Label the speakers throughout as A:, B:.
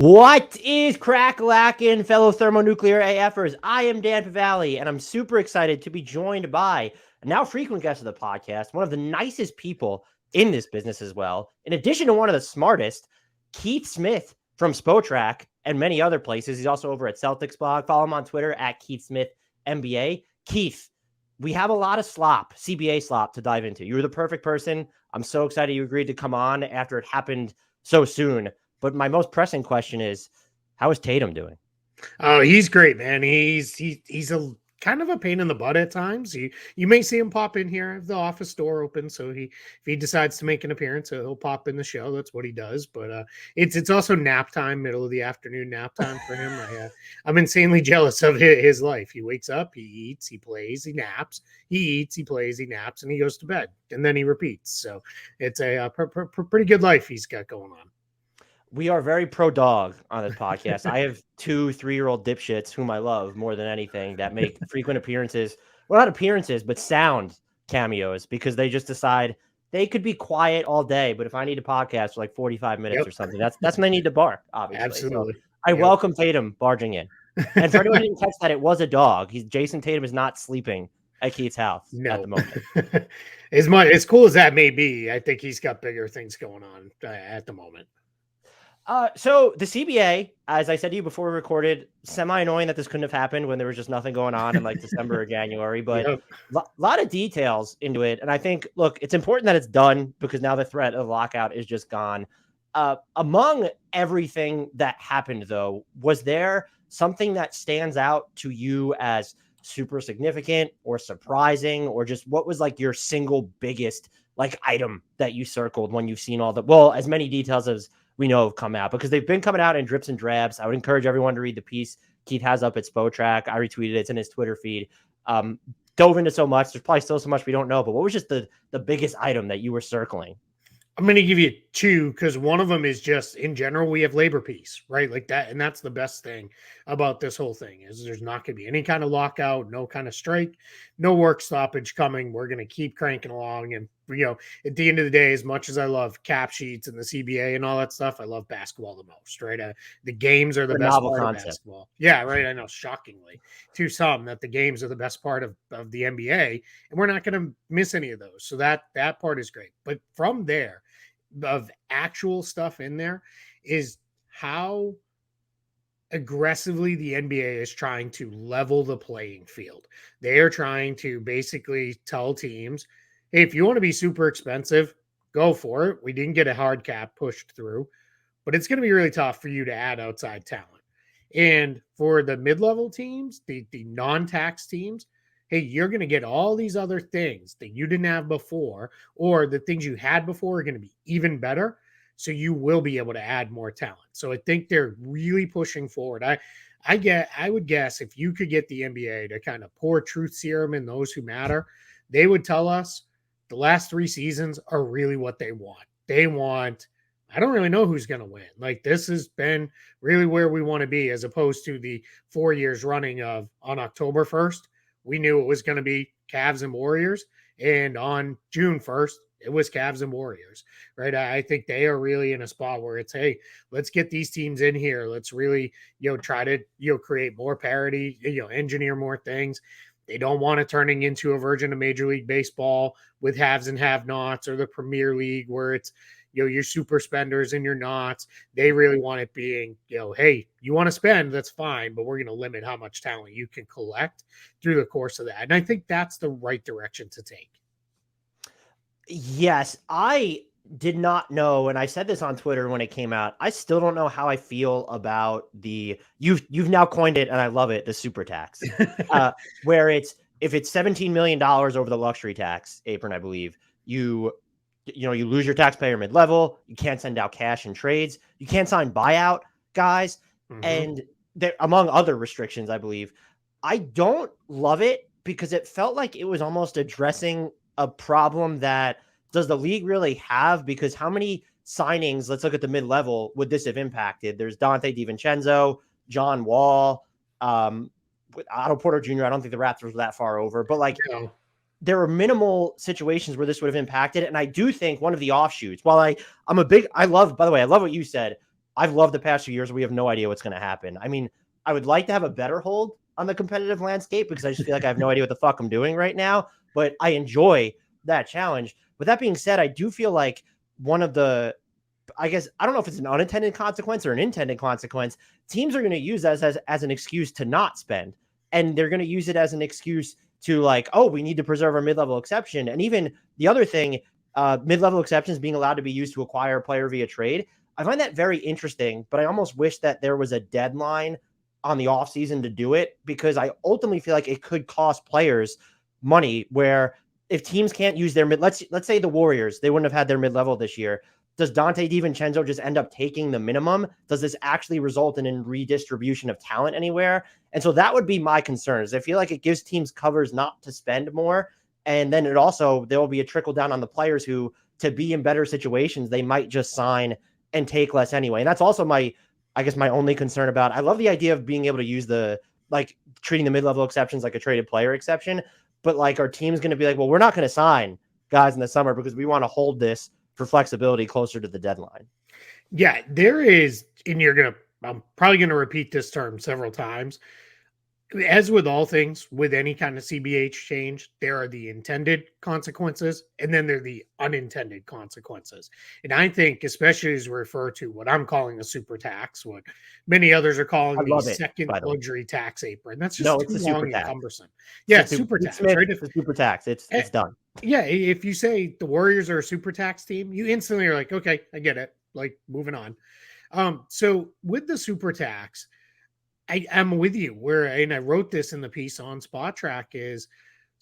A: What is crack-lacking, fellow thermonuclear AFers? I am Dan Pavalli, and I'm super excited to be joined by a now frequent guest of the podcast, one of the nicest people in this business as well. In addition to one of the smartest, Keith Smith from Spotrac and many other places. He's also over at Celtics Blog. Follow him on Twitter at Keith Smith NBA. Keith, we have a lot of CBA slop to dive into. You were the perfect person. I'm so excited you agreed to come on after it happened so soon. But my most pressing question is, how is Tatum doing?
B: Oh, he's great, man. He's a kind of a pain in the butt at times. You may see him pop in here if the office door open. So if he decides to make an appearance, he'll pop in the show. That's what he does. But it's also nap time, middle of the afternoon nap time for him. I'm insanely jealous of his life. He wakes up, he eats, he plays, he naps, he eats, he plays, he naps, and he goes to bed, and then he repeats. So it's a pretty good life he's got going on.
A: We are very pro dog on this podcast. I have 2-3-year-old dipshits whom I love more than anything that make frequent appearances. Well, not appearances, but sound cameos because they just decide they could be quiet all day. But if I need a podcast for like 45 minutes or something, that's when they need to bark, obviously.
B: Absolutely.
A: So I welcome Tatum barging in. And for anyone who didn't catch that, it was a dog. Jason Tatum is not sleeping at Keith's house at the moment.
B: As cool as that may be, I think he's got bigger things going on at the moment.
A: So the CBA, as I said to you before we recorded, semi-annoying that this couldn't have happened when there was just nothing going on in like December or January, but a lot of details into it. And I think, look, it's important that it's done because now the threat of lockout is just gone. Among everything that happened, though, was there something that stands out to you as super significant or surprising, or just what was like your single biggest like item that you circled when you've seen as many details as we know have come out, because they've been coming out in drips and drabs. I would encourage everyone to read the piece Keith has up at Spotrac. I retweeted it. It's in his Twitter feed. Dove into so much. There's probably still so much we don't know, but what was just the biggest item that you were circling?
B: I'm going to give you two, because one of them is just in general, we have labor peace, right? Like that. And that's the best thing about this whole thing is there's not going to be any kind of lockout, no kind of strike, no work stoppage coming. We're going to keep cranking along. And, at the end of the day, as much as I love cap sheets and the CBA and all that stuff, I love basketball the most, right? The games are the best part of basketball. Yeah, right. I know, shockingly to some, that the games are the best part of the NBA, and we're not going to miss any of those. So that part is great. But from there, of actual stuff in there is how aggressively the NBA is trying to level the playing field. They are trying to basically tell teams, hey, if you want to be super expensive, go for it. We didn't get a hard cap pushed through, but it's going to be really tough for you to add outside talent. And for the mid-level teams, the non-tax teams, hey, you're going to get all these other things that you didn't have before, or the things you had before are going to be even better. So you will be able to add more talent. So I think they're really pushing forward. I would guess if you could get the NBA to kind of pour truth serum in those who matter, they would tell us the last 3 seasons are really what they want. They want, I don't really know who's going to win. Like, this has been really where we want to be, as opposed to the 4 years running of on October 1st. We knew it was going to be Cavs and Warriors. And on June 1st, it was Cavs and Warriors, right? I think they are really in a spot where it's, hey, let's get these teams in here. Let's really, try to, create more parity, engineer more things. They don't want it turning into a version of Major League Baseball with haves and have-nots, or the Premier League where it's, your super spenders and your nots. They really want it being, hey, you want to spend, that's fine, but we're going to limit how much talent you can collect through the course of that. And I think that's the right direction to take.
A: Yes, I did not know, and I said this on Twitter when it came out. I still don't know how I feel about you've now coined it, and I love it, the super tax, where if it's $17 million over the luxury tax apron, I believe you lose your taxpayer mid-level. You can't send out cash in trades. You can't sign buyout guys, and there, among other restrictions, I believe. I don't love it because it felt like it was almost addressing a problem that does the league really have? Because how many signings, let's look at the mid-level, would this have impacted? There's Dante DiVincenzo, John Wall, with Otto Porter Jr. I don't think the Raptors were that far over, but there were minimal situations where this would have impacted. And I do think one of the offshoots, while I love what you said, I've loved the past few years. We have no idea what's going to happen. I mean, I would like to have a better hold on the competitive landscape because I just feel like I have no idea what the fuck I'm doing right now, but I enjoy that challenge. With that being said, I do feel like one of the, I guess, I don't know if it's an unintended consequence or an intended consequence. Teams are going to use that as an excuse to not spend. And they're going to use it as an excuse to like, oh, we need to preserve our mid-level exception. And even the other thing, mid-level exceptions being allowed to be used to acquire a player via trade. I find that very interesting, but I almost wish that there was a deadline on the offseason to do it because I ultimately feel like it could cost players money where if teams can't use their mid, let's say the Warriors, they wouldn't have had their mid-level this year. Does Dante DiVincenzo just end up taking the minimum? Does this actually result in a redistribution of talent anywhere? And so that would be my concerns. I feel like it gives teams covers not to spend more. And then it also, there will be a trickle down on the players who, to be in better situations, they might just sign and take less anyway. And that's also my only concern about, I love the idea of being able to use like treating the mid-level exceptions like a traded player exception, but like our team's going to be like, well, we're not going to sign guys in the summer because we want to hold this for flexibility closer to the deadline.
B: Yeah, there is, and I'm probably going to repeat this term several times. As with all things, with any kind of CBA change, there are the intended consequences and then there are the unintended consequences. And I think, especially as we refer to what I'm calling a super tax, what many others are calling the second luxury tax apron, that's just too long and cumbersome. Yeah, super tax, right?
A: It's a super tax. It's done.
B: Yeah, if you say the Warriors are a super tax team, you instantly are like, okay, I get it. Like, moving on. So with the super tax, I'm with you and I wrote this in the piece on Spot Track is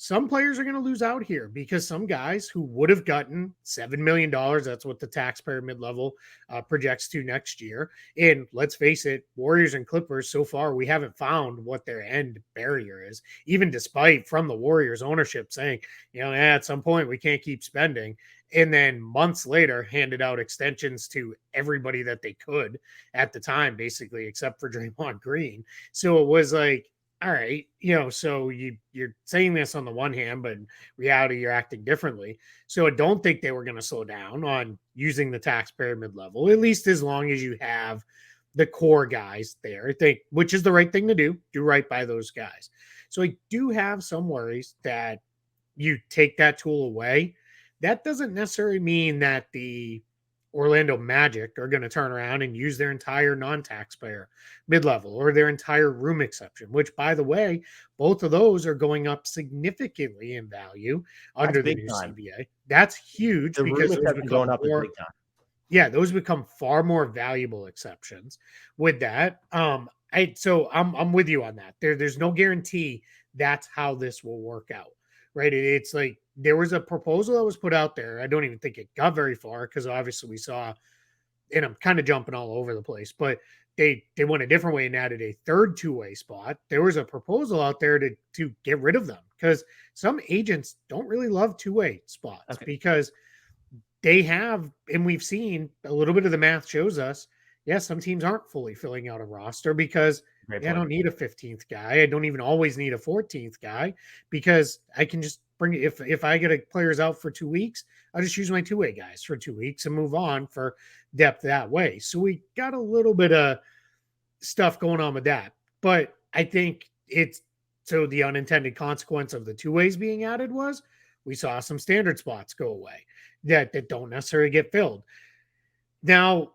B: some players are going to lose out here because some guys who would have gotten $7 million, that's what the taxpayer mid-level projects to next year. And let's face it, Warriors and Clippers, so far, we haven't found what their end barrier is, even despite from the Warriors ownership saying, at some point we can't keep spending. And then months later handed out extensions to everybody that they could at the time, basically, except for Draymond Green. So it was like, all right, so you're saying this on the one hand, but in reality, you're acting differently. So I don't think they were going to slow down on using the taxpayer mid-level, at least as long as you have the core guys there, I think, which is the right thing to do right by those guys. So I do have some worries that you take that tool away. That doesn't necessarily mean that the Orlando Magic are going to turn around and use their entire non-taxpayer mid-level or their entire room exception, which, by the way, both of those are going up significantly in value under the new CBA. That's huge because those become
A: going up big time.
B: Yeah, those become far more valuable exceptions with that. So I'm with you on that. There's no guarantee that's how this will work out, right? It's like there was a proposal that was put out there. I don't even think it got very far because obviously we saw, and I'm kind of jumping all over the place, but they went a different way and added a third two-way spot. There was a proposal out there to get rid of them because some agents don't really love two-way spots because they have, and we've seen a little bit of the math shows us, some teams aren't fully filling out a roster because I don't need a 15th guy. I don't even always need a 14th guy because I can just bring it. If I get a players out for 2 weeks, I'll just use my two-way guys for 2 weeks and move on for depth that way. So we got a little bit of stuff going on with that. But I think so the unintended consequence of the two ways being added was we saw some standard spots go away that don't necessarily get filled. Now,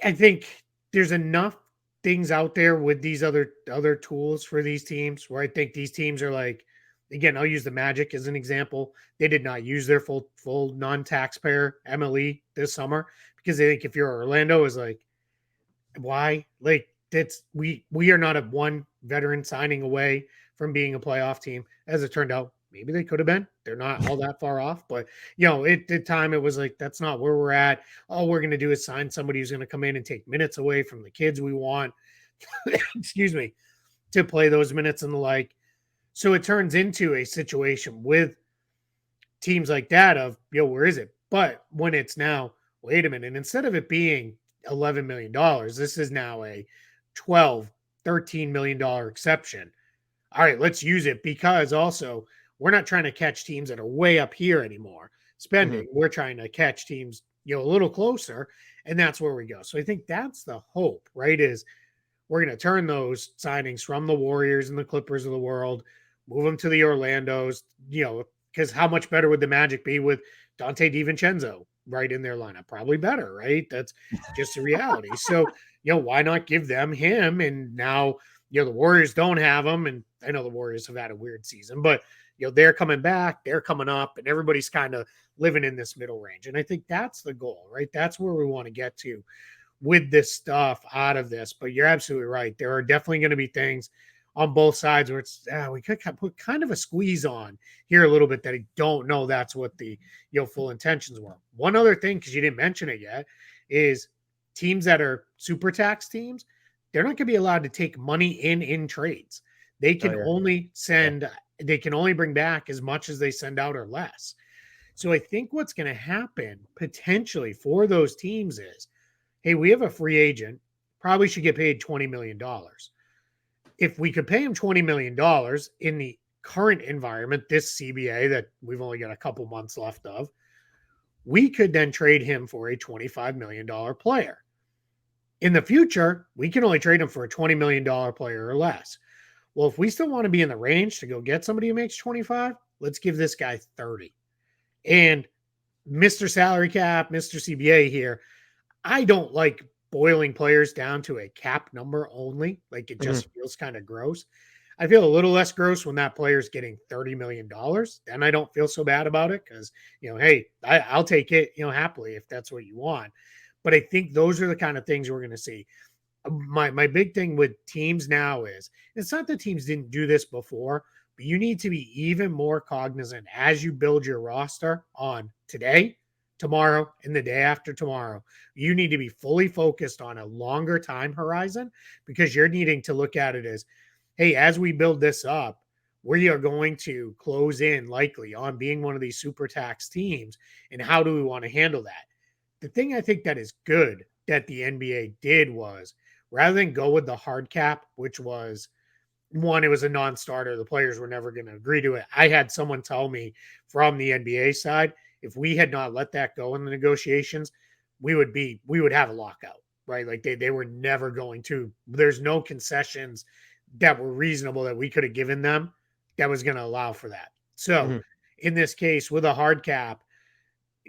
B: I think there's enough things out there with these other tools for these teams where I think these teams are like, again, I'll use the Magic as an example. They did not use their full non-taxpayer MLE this summer because they think if you're Orlando is like, why? Like we are not a one veteran signing away from being a playoff team. As it turned out, maybe they could have been. They're not all that far off, but at the time it was like, that's not where we're at. All we're going to do is sign somebody who's going to come in and take minutes away from the kids we want, excuse me, to play those minutes and the like. So it turns into a situation with teams like that of, where is it? But when it's now, wait a minute, and instead of it being $11 million, this is now a $12, $13 million exception. All right, let's use it because also we're not trying to catch teams that are way up here anymore spending. Mm-hmm. We're trying to catch teams, a little closer. And that's where we go. So I think that's the hope, right? Is we're going to turn those signings from the Warriors and the Clippers of the world, move them to the Orlandos, because how much better would the Magic be with Dante DiVincenzo right in their lineup? Probably better, right? That's just a reality. So, why not give them him? And now, the Warriors don't have him. And I know the Warriors have had a weird season, but, they're coming back, they're coming up, and everybody's kind of living in this middle range. And I think that's the goal, right? That's where we want to get to with this stuff out of this. But you're absolutely right. There are definitely going to be things on both sides where it's we could put kind of a squeeze on here a little bit that I don't know that's what the full intentions were. One other thing, because you didn't mention it yet, is teams that are super tax teams, they're not going to be allowed to take money in trades. They can only send, they can only bring back as much as they send out or less. So I think what's going to happen potentially for those teams is, hey, we have a free agent, probably should get paid $20 million. If we could pay him $20 million in the current environment, this CBA that we've only got a couple months left of, we could then trade him for a $25 million player. In the future, we can only trade him for a $20 million player or less. Well, if we still want to be in the range to go get somebody who makes 25, let's give this guy 30. And Mr. Salary Cap, Mr. CBA here, I don't like boiling players down to a cap number only. Like it just feels kind of gross. I feel a little less gross when that player's getting $30 million. Then I don't feel so bad about it because, hey, I'll take it, happily if that's what you want. But I think those are the kind of things we're going to see. My big thing with teams now is it's not that teams didn't do this before, but you need to be even more cognizant as you build your roster on today, tomorrow, and the day after tomorrow. You need to be fully focused on a longer time horizon because you're needing to look at it as, hey, as we build this up, we are going to close in likely on being one of these super tax teams. And how do we want to handle that? The thing I think that is good that the NBA did was rather than go with the hard cap, which was one, it was a non-starter. The players were never going to agree to it. I had someone tell me from the NBA side, if we had not let that go in the negotiations, we would have a lockout, right? Like they were never going to. There's no concessions that were reasonable that we could have given them that was going to allow for that. So in this case, with a hard cap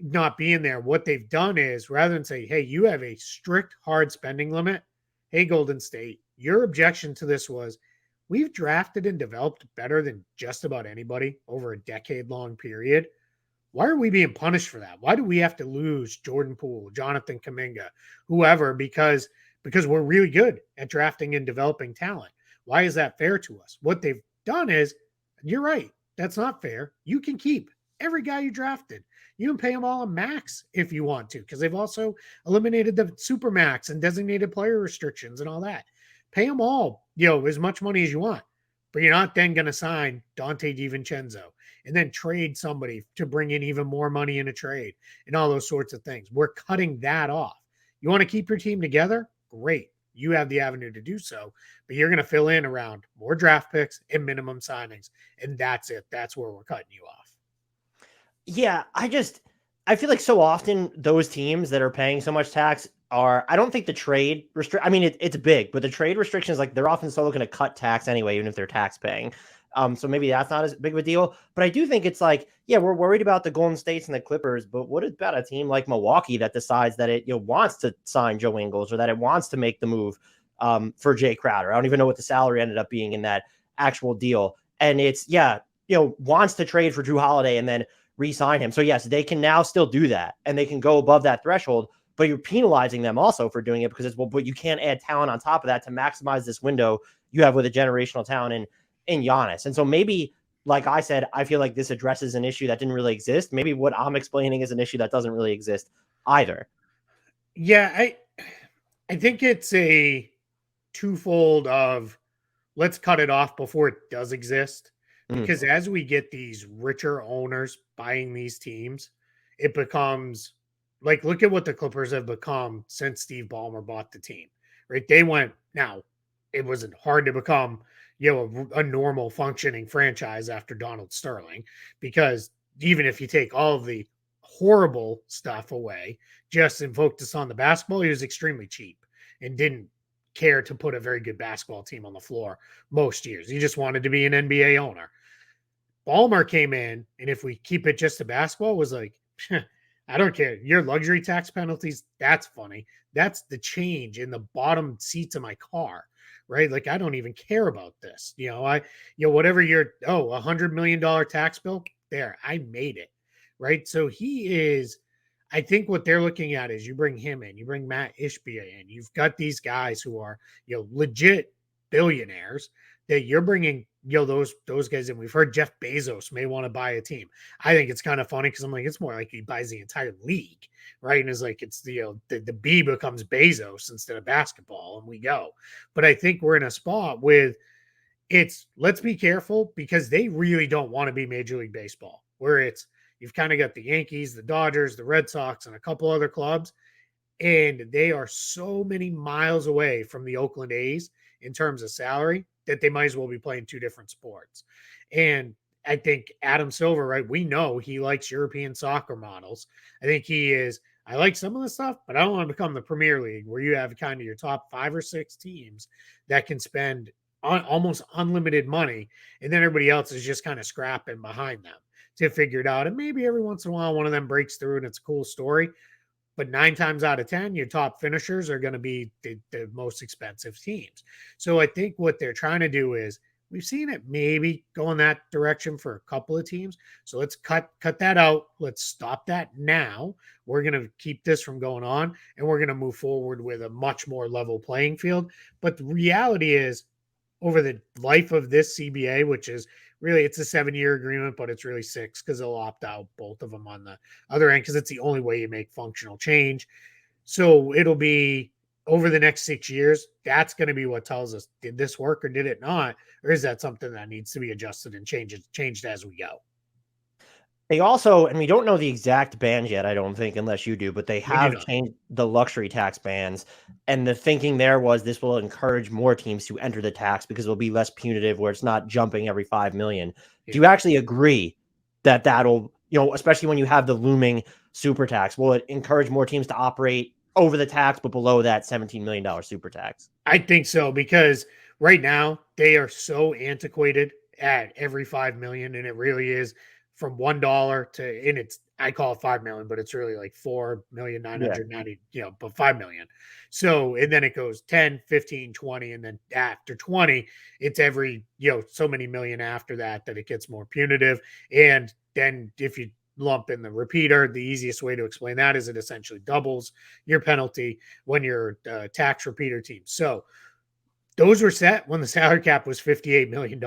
B: not being there, what they've done is rather than say, hey, you have a strict hard spending limit. Hey, Golden State, your objection to this was we've drafted and developed better than just about anybody over a decade-long period. Why are we being punished for that? Why do we have to lose Jordan Poole, Jonathan Kuminga, whoever, because we're really good at drafting and developing talent? Why is that fair to us? What they've done is, you're right, that's not fair. You can keep every guy you drafted. You can pay them all a max if you want to, because they've also eliminated the super max and designated player restrictions and all that. Pay them all, as much money as you want, but you're not then going to sign Dante DiVincenzo and then trade somebody to bring in even more money in a trade and all those sorts of things. We're cutting that off. You want to keep your team together? Great. You have the avenue to do so, but you're going to fill in around more draft picks and minimum signings. And that's it. That's where we're cutting you off.
A: Yeah, I feel like so often those teams that are paying so much tax I don't think the trade I mean, it's big, but the trade restrictions, like they're often still looking to cut tax anyway, even if they're tax paying. So maybe that's not as big of a deal, but I do think it's like, yeah, we're worried about the Golden States and the Clippers, but what about a team like Milwaukee that decides that it wants to sign Joe Ingles or that it wants to make the move for Jay Crowder? I don't even know what the salary ended up being in that actual deal. And it's, wants to trade for Drew Holiday and then re-sign him. So yes, they can now still do that and they can go above that threshold, but you're penalizing them also for doing it because but you can't add talent on top of that to maximize this window you have with a generational talent in Giannis. And so maybe, like I said, I feel like this addresses an issue that didn't really exist. Maybe what I'm explaining is an issue that doesn't really exist either.
B: Yeah, I think it's a twofold of let's cut it off before it does exist. Because as we get these richer owners buying these teams, it becomes like, look at what the Clippers have become since Steve Ballmer bought the team, right? They went, now it wasn't hard to become, a normal functioning franchise after Donald Sterling, because even if you take all of the horrible stuff away just and focused on the basketball, he was extremely cheap and didn't care to put a very good basketball team on the floor most years. He just wanted to be an NBA owner. Ballmer came in, and if we keep it just to basketball, was like, I don't care. Your luxury tax penalties, that's funny. That's the change in the bottom seats of my car, right? Like, I don't even care about this. Whatever your, $100 million tax bill, there, I made it, right? So he is, I think what they're looking at is you bring him in, you bring Matt Ishbia in, you've got these guys who are, legit billionaires that you're bringing, those guys in. We've heard Jeff Bezos may want to buy a team. I think it's kind of funny because I'm like, it's more like he buys the entire league, right? And it's like it's the B becomes Bezos instead of basketball, and we go. But I think we're in a spot with let's be careful because they really don't want to be Major League Baseball, where you've kind of got the Yankees, the Dodgers, the Red Sox, and a couple other clubs, and they are so many miles away from the Oakland A's in terms of salary that they might as well be playing two different sports. And I think Adam Silver, right? We know he likes European soccer models. I like some of the stuff, but I don't want to become the Premier League where you have kind of your top 5 or 6 teams that can spend almost unlimited money. And then everybody else is just kind of scrapping behind them to figure it out. And maybe every once in a while, one of them breaks through and it's a cool story. But 9 times out of 10, your top finishers are going to be the most expensive teams. So I think what they're trying to do is we've seen it maybe go in that direction for a couple of teams. So let's cut that out. Let's stop that now. We're going to keep this from going on, and we're going to move forward with a much more level playing field. But the reality is, over the life of this CBA, which is really, it's a 7-year agreement, but it's really 6 because they'll opt out both of them on the other end because it's the only way you make functional change. So it'll be over the next 6 years. That's going to be what tells us, did this work or did it not? Or is that something that needs to be adjusted and changed as we go?
A: They also, and we don't know the exact bands yet, I don't think, unless you do, but they
B: We do
A: have
B: not.
A: changed the luxury tax bands. And the thinking there was this will encourage more teams to enter the tax because it'll be less punitive where it's not jumping every 5 million.
B: Yeah.
A: Do you actually agree that that'll, especially when you have the looming super tax, will it encourage more teams to operate over the tax, but below that $17 million super tax?
B: I think so, because right now they are so antiquated at every 5 million, and it really is from $1 to, and I call it 5 million, but it's really like 4,990,000, but 5 million. So, and then it goes 10, 15, 20, and then after 20, it's every, so many million after that it gets more punitive. And then if you lump in the repeater, the easiest way to explain that is it essentially doubles your penalty when you're a tax repeater team. So those were set when the salary cap was $58 million.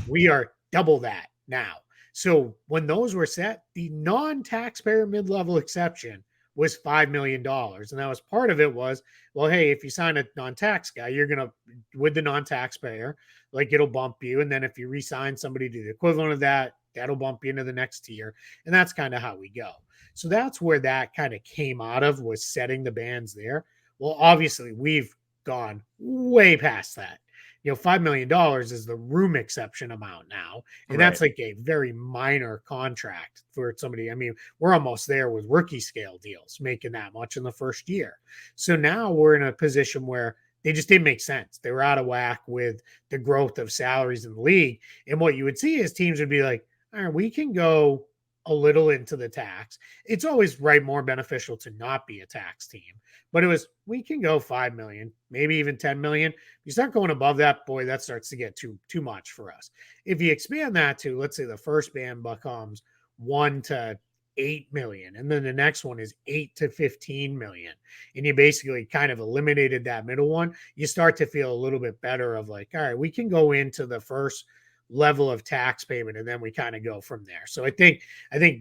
B: We are double that now. So when those were set, the non-taxpayer mid-level exception was $5 million. And that was part of it was, well, hey, if you sign a non-tax guy, you're going to, with the non-taxpayer, like it'll bump you. And then if you re-sign somebody to the equivalent of that, that'll bump you into the next tier. And that's kind of how we go. So that's where that kind of came out of, was setting the bands there. Well, obviously we've gone way past that. $5 million is the room exception amount now. And that's like a very minor contract for somebody. I mean, we're almost there with rookie scale deals, making that much in the first year. So now we're in a position where they just didn't make sense. They were out of whack with the growth of salaries in the league. And what you would see is teams would be like, all right, we can go a little into the tax. It's always more beneficial to not be a tax team, but we can go 5 million, maybe even 10 million. You start going above that, boy, that starts to get too much for us. If you expand that to, let's say the first band becomes 1 to 8 million, and then the next one is 8 to 15 million, and you basically kind of eliminated that middle one, you start to feel a little bit better of like, all right, we can go into the first level of tax payment, and then we kind of go from there. So I think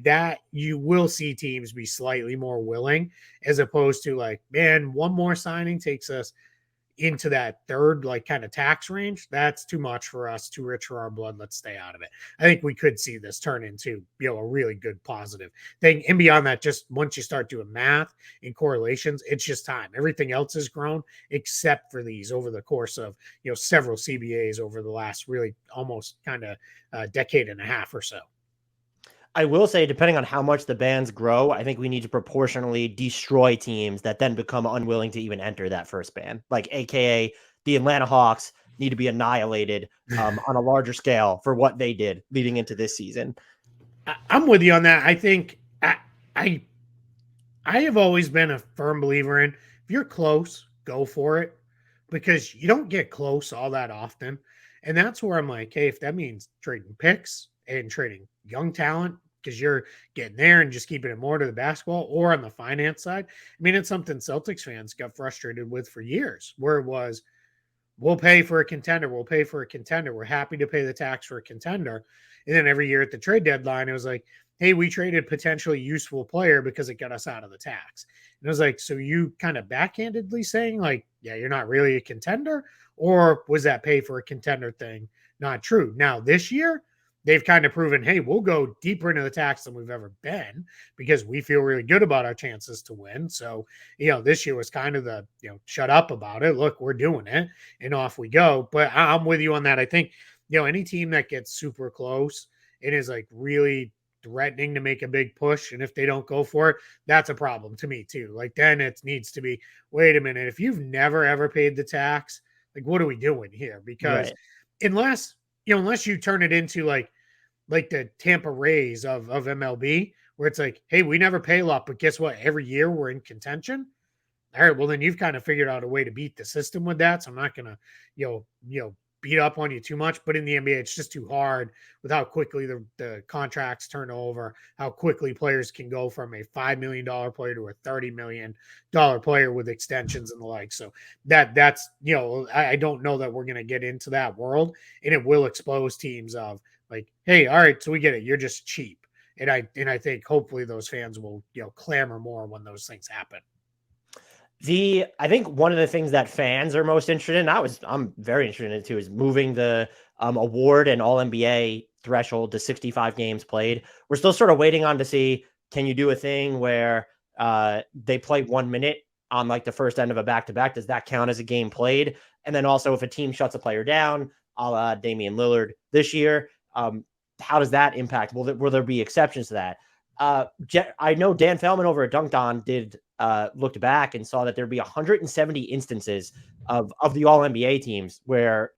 B: that you will see teams be slightly more willing, as opposed to like, man, one more signing takes us into that third kind of tax range. That's too much for us, too rich for our blood. Let's stay out of it. I think we could see this turn into a really good positive thing. And beyond that, just once you start doing math and correlations, it's just time. Everything else has grown except for these over the course of several CBAs over the last really almost kind of decade and a half or so.
A: I will say, depending on how much the bans grow, I think we need to proportionally destroy teams that then become unwilling to even enter that first ban. Like, AKA the Atlanta Hawks need to be annihilated on a larger scale for what they did leading into this season.
B: I'm with you on that. I think I have always been a firm believer in, if you're close, go for it, because you don't get close all that often. And that's where I'm like, hey, if that means trading picks and trading young talent because you're getting there and just keeping it more to the basketball or on the finance side. I mean, it's something Celtics fans got frustrated with for years, where it was, we'll pay for a contender. We'll pay for a contender. We're happy to pay the tax for a contender. And then every year at the trade deadline, it was like, hey, we traded potentially useful player because it got us out of the tax. And it was like, so you kind of backhandedly saying, like, yeah, you're not really a contender? Or was that pay for a contender thing not true? Now, this year, they've kind of proven, hey, we'll go deeper into the tax than we've ever been because we feel really good about our chances to win. So, this year was kind of the, shut up about it. Look, we're doing it and off we go. But I'm with you on that. I think, any team that gets super close and is like really threatening to make a big push, and if they don't go for it, that's a problem to me too. Like, then it needs to be, wait a minute, if you've never ever paid the tax, like, what are we doing here? Because
A: Right.
B: unless you turn it into like the Tampa Rays of MLB, where it's like, hey, we never pay a lot, but guess what? Every year we're in contention. All right, well then you've kind of figured out a way to beat the system with that. So I'm not gonna, beat up on you too much. But in the NBA, it's just too hard with how quickly the contracts turn over, how quickly players can go from a $5 million player to a $30 million player with extensions and the like. So that's I don't know that we're gonna get into that world, and it will expose teams of like, hey, all right, so we get it, you're just cheap. And I think hopefully those fans will clamor more when those things happen.
A: I think one of the things that fans are most interested in, I'm very interested in it too, is moving the award and all NBA threshold to 65 games played. We're still sort of waiting on to see, can you do a thing where they play 1 minute on like the first end of a back-to-back? Does that count as a game played? And then also, if a team shuts a player down, a la Damian Lillard this year, how does that impact? Will there be exceptions to that? I know Dan Feldman over at Dunked On looked back and saw that there'd be 170 instances of the all NBA teams where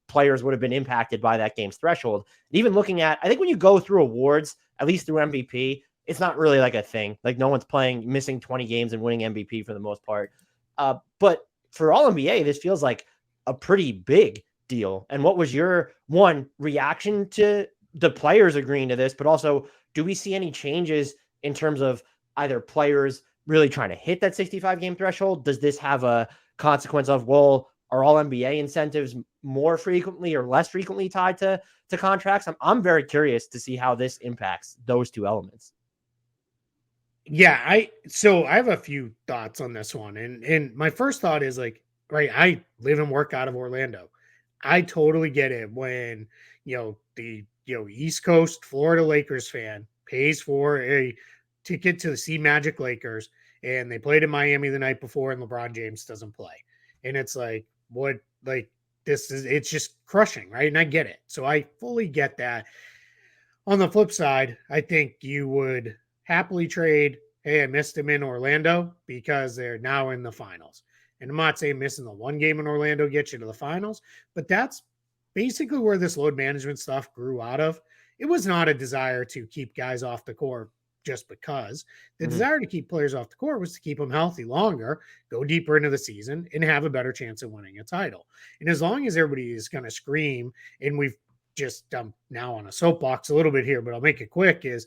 A: players would have been impacted by that game's threshold. And even looking at, I think when you go through awards, at least through MVP, it's not really like a thing. Like, no one's missing 20 games and winning MVP for the most part. But for all NBA, this feels like a pretty big deal. And what was your reaction to the players agreeing to this, but also, do we see any changes in terms of either players really trying to hit that 65 game threshold? Does this have a consequence of, well, are all NBA incentives more frequently or less frequently tied to contracts? I'm very curious to see how this impacts those two elements.
B: Yeah, I have a few thoughts on this one. And my first thought is like, right, I live and work out of Orlando. I totally get it when, the East Coast Florida Lakers fan pays for a ticket to see Magic Lakers and they played in Miami the night before and LeBron James doesn't play. And it's like, what, like, it's just crushing, right? And I get it. So I fully get that. On the flip side, I think you would happily trade, hey, I missed him in Orlando because they're now in the finals. And I'm not saying missing the one game in Orlando gets you to the finals, but that's basically where this load management stuff grew out of. It was not a desire to keep guys off the court just because. The desire to keep players off the court was to keep them healthy longer, go deeper into the season, and have a better chance of winning a title. And as long as everybody is going to scream, and we've just now on a soapbox a little bit here, but I'll make it quick, is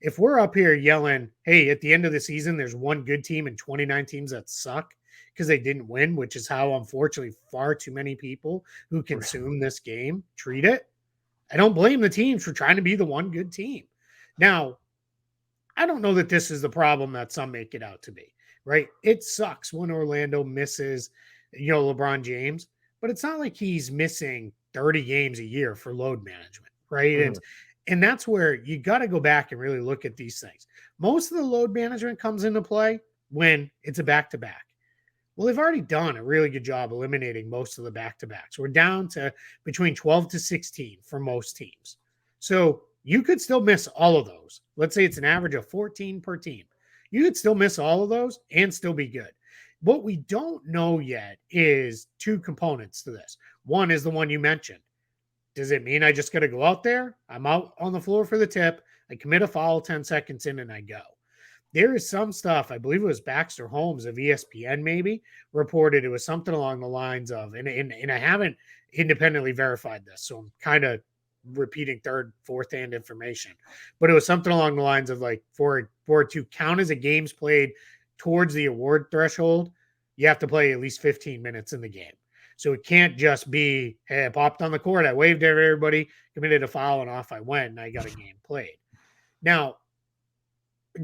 B: if we're up here yelling, hey, at the end of the season, there's one good team and 29 teams that suck because they didn't win, which is how, unfortunately, far too many people who consume this game treat it. I don't blame the teams for trying to be the one good team. Now, I don't know that this is the problem that some make it out to be, right? It sucks when Orlando misses, LeBron James, but it's not like he's missing 30 games a year for load management, right? And that's where you got to go back and really look at these things. Most of the load management comes into play when it's a back-to-back. Well, they've already done a really good job eliminating most of the back-to-backs. We're down to between 12 to 16 for most teams. So you could still miss all of those. Let's say it's an average of 14 per team. You could still miss all of those and still be good. What we don't know yet is two components to this. One is the one you mentioned. Does it mean I just got to go out there? I'm out on the floor for the tip. I commit a foul 10 seconds in and I go. There is some stuff, I believe it was Baxter Holmes of ESPN maybe, reported it was something along the lines of, and I haven't independently verified this, so I'm kind of repeating third, fourth hand information, but it was something along the lines of like for it to count as a games played towards the award threshold, you have to play at least 15 minutes in the game. So it can't just be, hey, I popped on the court, I waved at everybody, committed a foul, and off I went, and I got a game played. Now,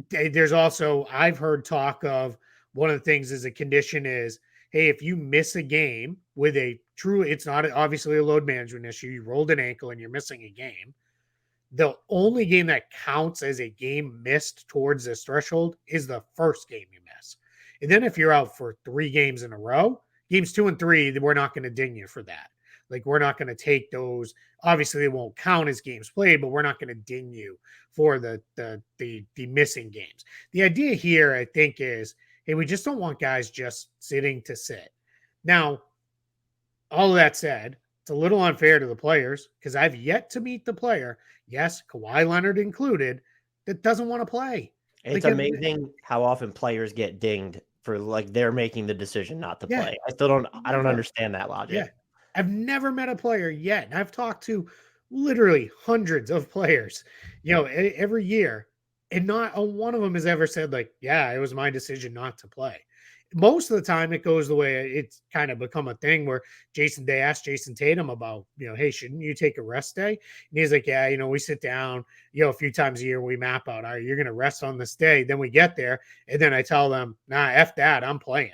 B: there's also, I've heard talk of one of the things as a condition is, hey, if you miss a game with a true, it's not obviously a load management issue, you rolled an ankle and you're missing a game, the only game that counts as a game missed towards this threshold is the first game you miss. And then if you're out for 3 games in a row, games 2 and 3, we're not going to ding you for that. Like, we're not going to take those. Obviously, they won't count as games played, but we're not going to ding you for the missing games. The idea here, I think, is, hey, we just don't want guys just sitting to sit. Now, all of that said, it's a little unfair to the players because I've yet to meet the player, yes, Kawhi Leonard included, that doesn't want to play.
A: It's amazing how often players get dinged for like they're making the decision not to play. I don't understand that logic.
B: Yeah. I've never met a player yet. And I've talked to literally hundreds of players, every year. And not one of them has ever said, like, yeah, it was my decision not to play. Most of the time it goes the way it's kind of become a thing where they asked Jason Tatum about, hey, shouldn't you take a rest day? And he's like, yeah, we sit down, a few times a year, we map out, all right, you're going to rest on this day. Then we get there. And then I tell them, nah, F that, I'm playing.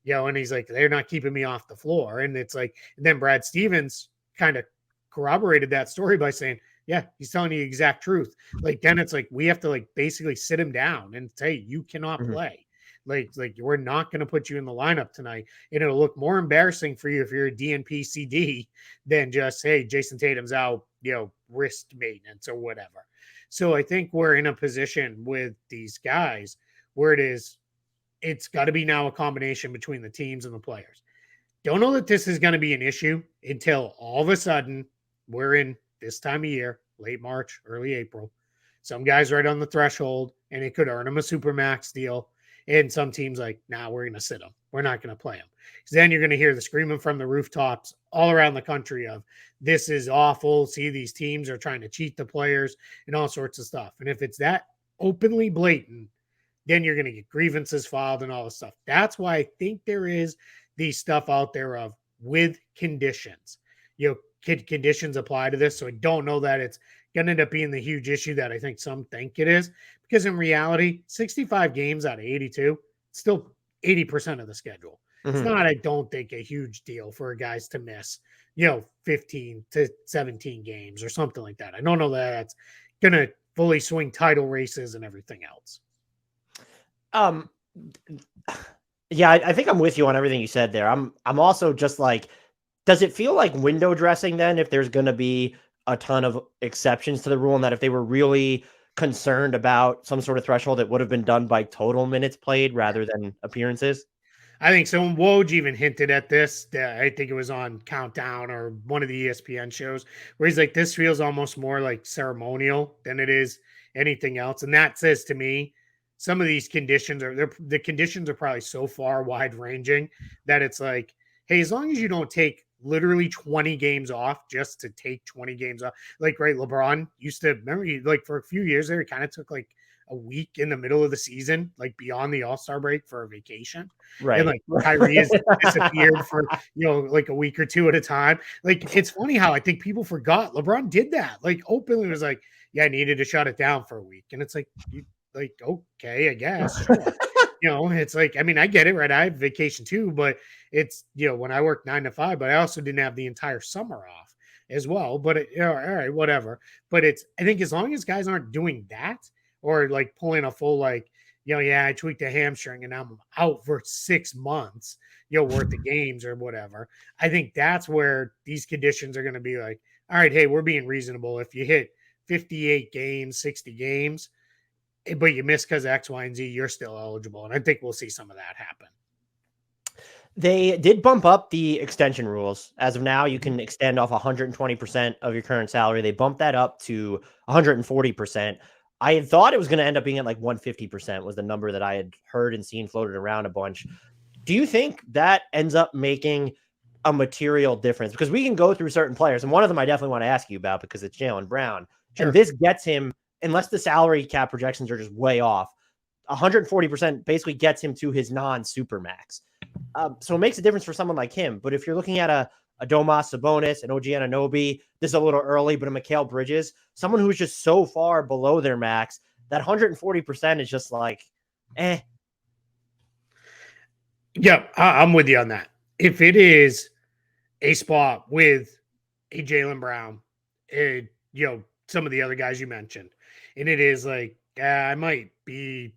B: And he's like, they're not keeping me off the floor. And it's like, and then Brad Stevens kind of corroborated that story by saying, yeah, he's telling you the exact truth. Like, then it's like, we have to like basically sit him down and say, you cannot play. Like we're not going to put you in the lineup tonight. And it'll look more embarrassing for you if you're a DNP CD than just, hey, Jason Tatum's out, wrist maintenance or whatever. So I think we're in a position with these guys where it's got to be now a combination between the teams and the players. Don't know that this is going to be an issue until all of a sudden we're in this time of year, late March, early April. Some guys right on the threshold, and it could earn them a supermax deal. And some teams like, nah, we're going to sit them. We're not going to play them. Because then you're going to hear the screaming from the rooftops all around the country of, this is awful. See, these teams are trying to cheat the players and all sorts of stuff. And if it's that openly blatant, then you're going to get grievances filed and all this stuff. That's why I think there is the stuff out there of with conditions. Conditions apply to this. So I don't know that it's going to end up being the huge issue that I think some think it is. Because in reality, 65 games out of 82, still 80% of the schedule. Mm-hmm. It's not, I don't think, a huge deal for guys to miss, 15 to 17 games or something like that. I don't know that that's going to fully swing title races and everything else.
A: Yeah, I think I'm with you on everything you said there. I'm also just like, does it feel like window dressing then if there's going to be a ton of exceptions to the rule, and that if they were really concerned about some sort of threshold, it would have been done by total minutes played rather than appearances?
B: I think so. And Woj even hinted at this. I think it was on Countdown or one of the ESPN shows where he's like, this feels almost more like ceremonial than it is anything else. And that says to me, some of these conditions the conditions are probably so far wide ranging that it's like, hey, as long as you don't take literally 20 games off just to take 20 games off. Like, right, LeBron used to, remember, like for a few years there, he kind of took like a week in the middle of the season, like beyond the All-Star break for a vacation.
A: Right.
B: And like Kyrie has disappeared for, like a week or two at a time. Like, it's funny how I think people forgot LeBron did that. Like, openly was like, yeah, I needed to shut it down for a week. And it's like, okay, I guess. Sure. It's like, I mean, I get it, right? I have vacation too, but it's, when I work 9 to 5, but I also didn't have the entire summer off as well. But all right, whatever. But I think as long as guys aren't doing that or like pulling a full, like, yeah, I tweaked a hamstring and I'm out for 6 months, worth of games or whatever. I think that's where these conditions are going to be like, all right, hey, we're being reasonable. If you hit 58 games, 60 games, but you miss because X, Y, and Z, you're still eligible. And I think we'll see some of that happen.
A: They did bump up the extension rules. As of now, you can extend off 120% of your current salary. They bumped that up to 140%. I had thought it was going to end up being at like 150% was the number that I had heard and seen floated around a bunch. Do you think that ends up making a material difference? Because we can go through certain players, and one of them I definitely want to ask you about because it's Jaylen Brown.
B: Sure.
A: And this gets him, unless the salary cap projections are just way off, 140% basically gets him to his non-super max. So it makes a difference for someone like him. But if you're looking at a Domas Sabonis, an OG Anunoby, this is a little early, but a Mikal Bridges, someone who's just so far below their max, that 140% is just like, eh.
B: Yeah, I'm with you on that. If it is a spot with a Jaylen Brown, some of the other guys you mentioned, and it is like, I might be,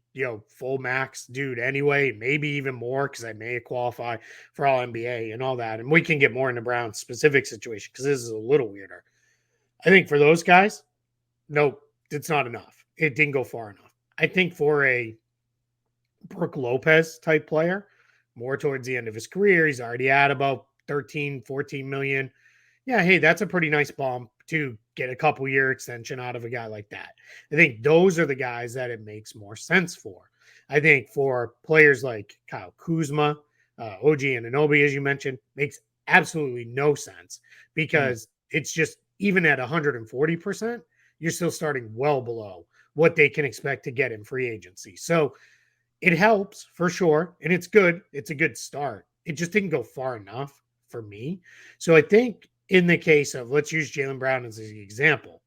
B: full max dude anyway, maybe even more because I may qualify for all NBA and all that. And we can get more into Brown's specific situation because this is a little weirder. I think for those guys, nope, it's not enough. It didn't go far enough. I think for a Brook Lopez type player, more towards the end of his career, he's already at about 13, 14 million. Yeah, hey, that's a pretty nice bump to get a couple year extension out of a guy like that. I think those are the guys that it makes more sense for. I think for players like Kyle Kuzma, OG Anunoby, as you mentioned, makes absolutely no sense because it's just even at 140%, you're still starting well below what they can expect to get in free agency. So it helps for sure, and it's good. It's a good start. It just didn't go far enough for me. So I think in the case of, let's use Jaylen Brown as an example,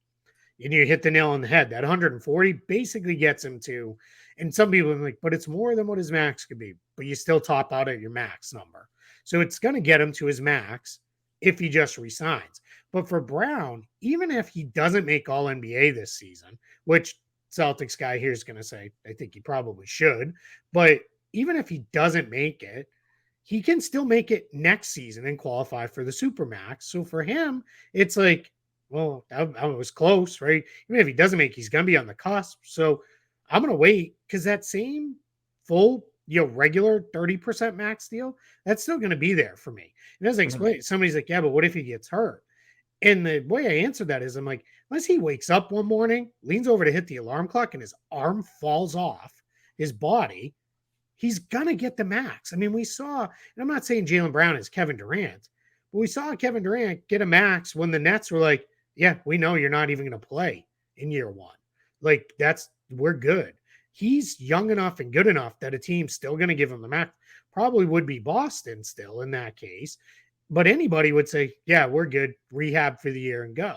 B: and you hit the nail on the head. That 140 basically gets him to, and some people are like, but it's more than what his max could be, but you still top out at your max number. So it's going to get him to his max if he just resigns. But for Brown, even if he doesn't make all NBA this season, which Celtics guy here is going to say, I think he probably should, but even if he doesn't make it, he can still make it next season and qualify for the Supermax. So for him, it's like, well, I was close, right? Even if he doesn't make, he's going to be on the cusp. So I'm going to wait because that same full, regular 30% max deal, that's still going to be there for me. And as I explained, somebody's like, yeah, but what if he gets hurt? And the way I answer that is I'm like, unless he wakes up one morning, leans over to hit the alarm clock and his arm falls off his body, he's going to get the max. I mean, we saw, and I'm not saying Jaylen Brown is Kevin Durant, but we saw Kevin Durant get a max when the Nets were like, yeah, we know you're not even going to play in year one. Like, we're good. He's young enough and good enough that a team's still going to give him the max. Probably would be Boston still in that case. But anybody would say, yeah, we're good. Rehab for the year and go.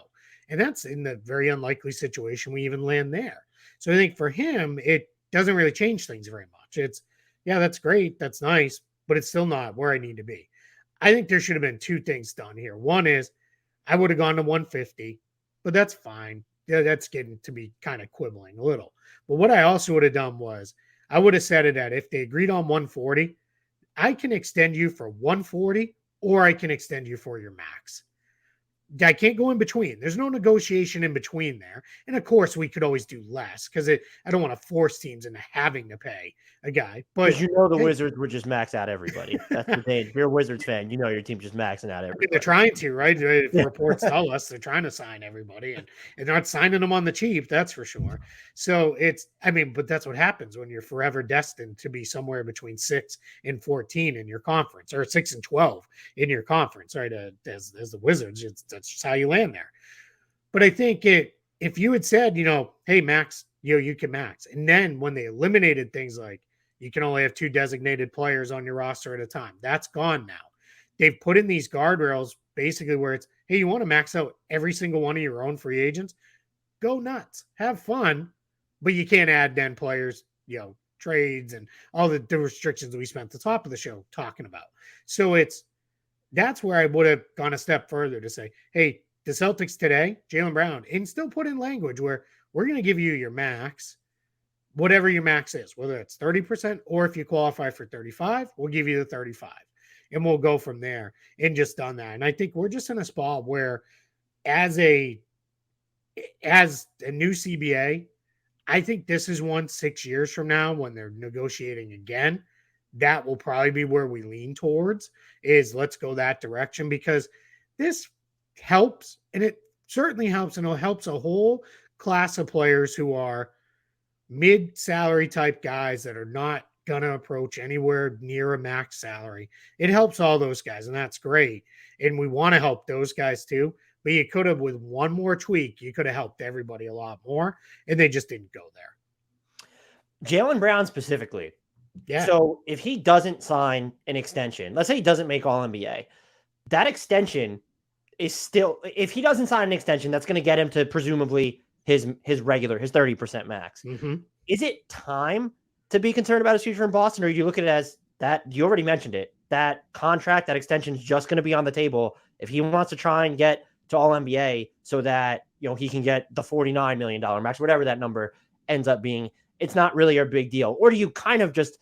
B: And that's in the very unlikely situation we even land there. So I think for him, it doesn't really change things very much. It's, yeah, that's great. That's nice, but it's still not where I need to be. I think there should have been two things done here. One is I would have gone to 150, but that's fine. Yeah, that's getting to be kind of quibbling a little. But what I also would have done was I would have said it at if they agreed on 140, I can extend you for 140 or I can extend you for your max. I can't go in between. There's no negotiation in between there. And of course, we could always do less because I don't want to force teams into having to pay a guy. But
A: the Wizards would just max out everybody. That's the thing. If you're a Wizards fan, your team's just maxing out everybody.
B: They're trying to, right? If reports tell us they're trying to sign everybody and they're not signing them on the cheap, that's for sure. So but that's what happens when you're forever destined to be somewhere between 6 and 14 in your conference or 6 and 12 in your conference, right? As the Wizards, that's just how you land there. But I think if you had said, hey, max, you can max. And then when they eliminated things like you can only have 2 designated players on your roster at a time, that's gone now. They've put in these guardrails basically where it's, hey, you want to max out every single one of your own free agents? Go nuts. Have fun. But you can't add then players, trades and all the restrictions we spent the top of the show talking about. So that's where I would have gone a step further to say, hey, the Celtics today, Jaylen Brown, and still put in language where we're going to give you your max, whatever your max is, whether it's 30% or if you qualify for 35, we'll give you the 35 and we'll go from there and just done that. And I think we're just in a spot where as a as a new CBA, I think this is 6 years from now when they're negotiating again. That will probably be where we lean towards, is let's go that direction, because this helps, and it certainly helps, and it helps a whole class of players who are mid-salary type guys that are not going to approach anywhere near a max salary. It helps all those guys, and that's great. And we want to help those guys too. But you could have, with one more tweak, you could have helped everybody a lot more, and they just didn't go there.
A: Jaylen Brown specifically.
B: Yeah.
A: So if he doesn't sign an extension, let's say he doesn't make All NBA, that extension is still, if he doesn't sign an extension, that's going to get him to presumably his 30% max.
B: Mm-hmm.
A: Is it time to be concerned about his future in Boston, or do you look at it as that, you already mentioned it, that contract, that extension is just going to be on the table if he wants to try and get to All NBA so that, he can get the $49 million max, whatever that number ends up being? It's not really a big deal. Or do you kind of just,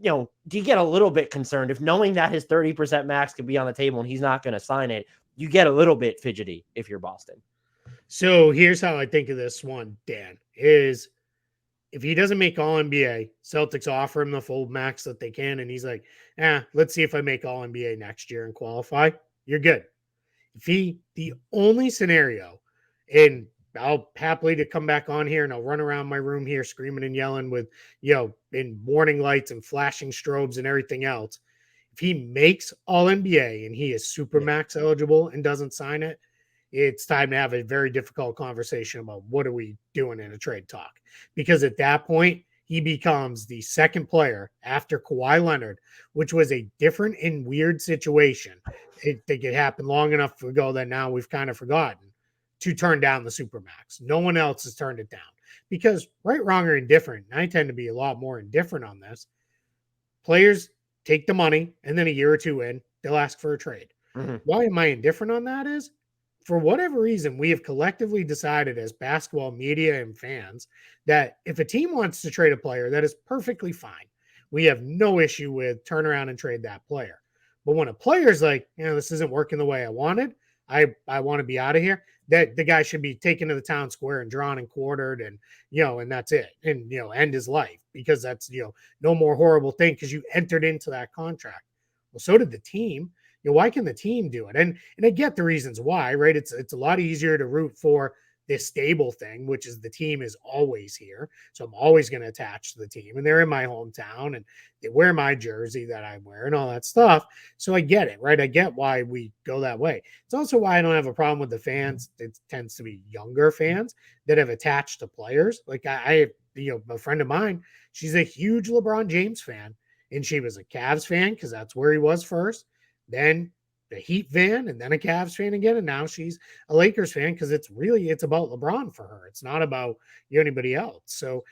A: do you get a little bit concerned if knowing that his 30% max could be on the table and he's not going to sign it? You get a little bit fidgety if you're Boston.
B: So here's how I think of this one, Dan, is if he doesn't make All NBA, Celtics offer him the full max that they can, and he's like, let's see if I make All NBA next year and qualify, you're good. If the only scenario, and I'll happily to come back on here and I'll run around my room here screaming and yelling with, in warning lights and flashing strobes and everything else. If he makes All NBA and he is super max eligible and doesn't sign it, it's time to have a very difficult conversation about what are we doing in a trade talk. Because at that point, he becomes the second player after Kawhi Leonard, which was a different and weird situation. I think it happened long enough ago that now we've kind of forgotten to turn down the Supermax. No one else has turned it down because, right, wrong, or indifferent, and I tend to be a lot more indifferent on this, players take the money and then a year or two in, they'll ask for a trade. Mm-hmm. Why am I indifferent on that is, for whatever reason, we have collectively decided as basketball media and fans that if a team wants to trade a player, that is perfectly fine. We have no issue with turn around and trade that player. But when a player's like, this isn't working the way I wanted, I want to be out of here, that the guy should be taken to the town square and drawn and quartered and, and that's it. And, end his life, because that's, no more horrible thing because you entered into that contract. Well, so did the team. Why can the team do it? And I get the reasons why, right? It's a lot easier to root for this stable thing, which is the team is always here. So I'm always going to attach to the team, and they're in my hometown and they wear my jersey that I wear and all that stuff. So I get it, right? I get why we go that way. It's also why I don't have a problem with the fans. It tends to be younger fans that have attached to players. Like I a friend of mine, she's a huge LeBron James fan, and she was a Cavs fan because that's where he was first. Then the Heat fan, and then a Cavs fan again, and now she's a Lakers fan because it's about LeBron for her. It's not about anybody else. So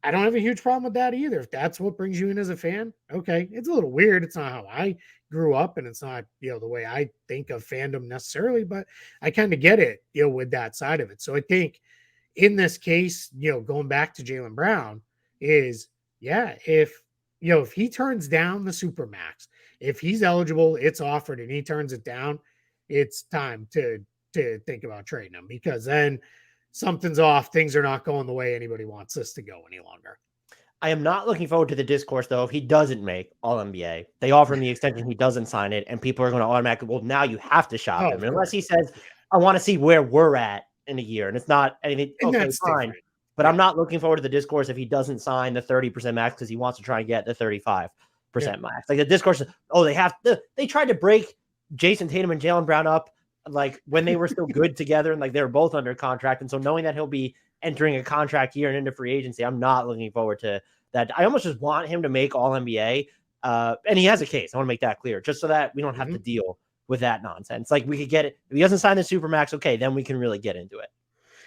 B: I don't have a huge problem with that either. If that's what brings you in as a fan, okay. It's a little weird. It's not how I grew up, and it's not the way I think of fandom necessarily, but I kind of get it, with that side of it. So I think in this case, going back to Jaylen Brown is, if he turns down the Supermax, if he's eligible, it's offered, and he turns it down, it's time to think about trading him, because then something's off. Things are not going the way anybody wants this to go any longer.
A: I am not looking forward to the discourse, though, if he doesn't make All NBA. They offer him the extension, he doesn't sign it, and people are going to automatically, well, now you have to shop him. Unless he says, I want to see where we're at in a year, and it's not anything. Okay, fine. Different. But I'm not looking forward to the discourse if he doesn't sign the 30% max because he wants to try and get the 35% max. Like the discourse, they tried to break Jason Tatum and Jaylen Brown up like when they were still good together, and like they were both under contract. And so knowing that he'll be entering a contract year and into free agency, I'm not looking forward to that. I almost just want him to make All NBA. And he has a case. I want to make that clear, just so that we don't have to deal with that nonsense. Like we could get it. If he doesn't sign the Supermax, okay, then we can really get into it.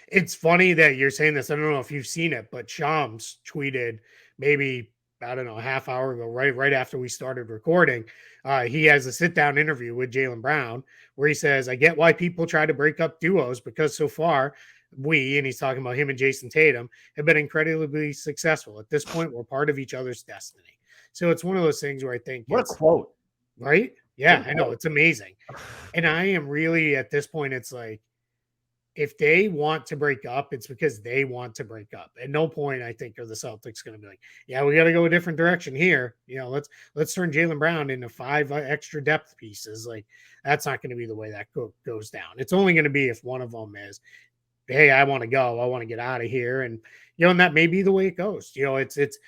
B: It's funny that you're saying this. I don't know if you've seen it, but Shams tweeted maybe, I don't know, a half hour ago, right after we started recording. He has a sit-down interview with Jaylen Brown where he says, I get why people try to break up duos because so far and he's talking about him and Jason Tatum, have been incredibly successful. At this point, we're part of each other's destiny. So it's one of those things where I think
A: what a quote,
B: right? Yeah, I know. It's amazing. And I am really, at this point, it's like, if they want to break up, it's because they want to break up. At no point, I think, are the Celtics going to be like, yeah, we got to go a different direction here. Let's turn Jaylen Brown into 5 extra depth pieces. Like, that's not going to be the way that goes down. It's only going to be if one of them is, hey, I want to go, I want to get out of here, and that may be the way it goes. It's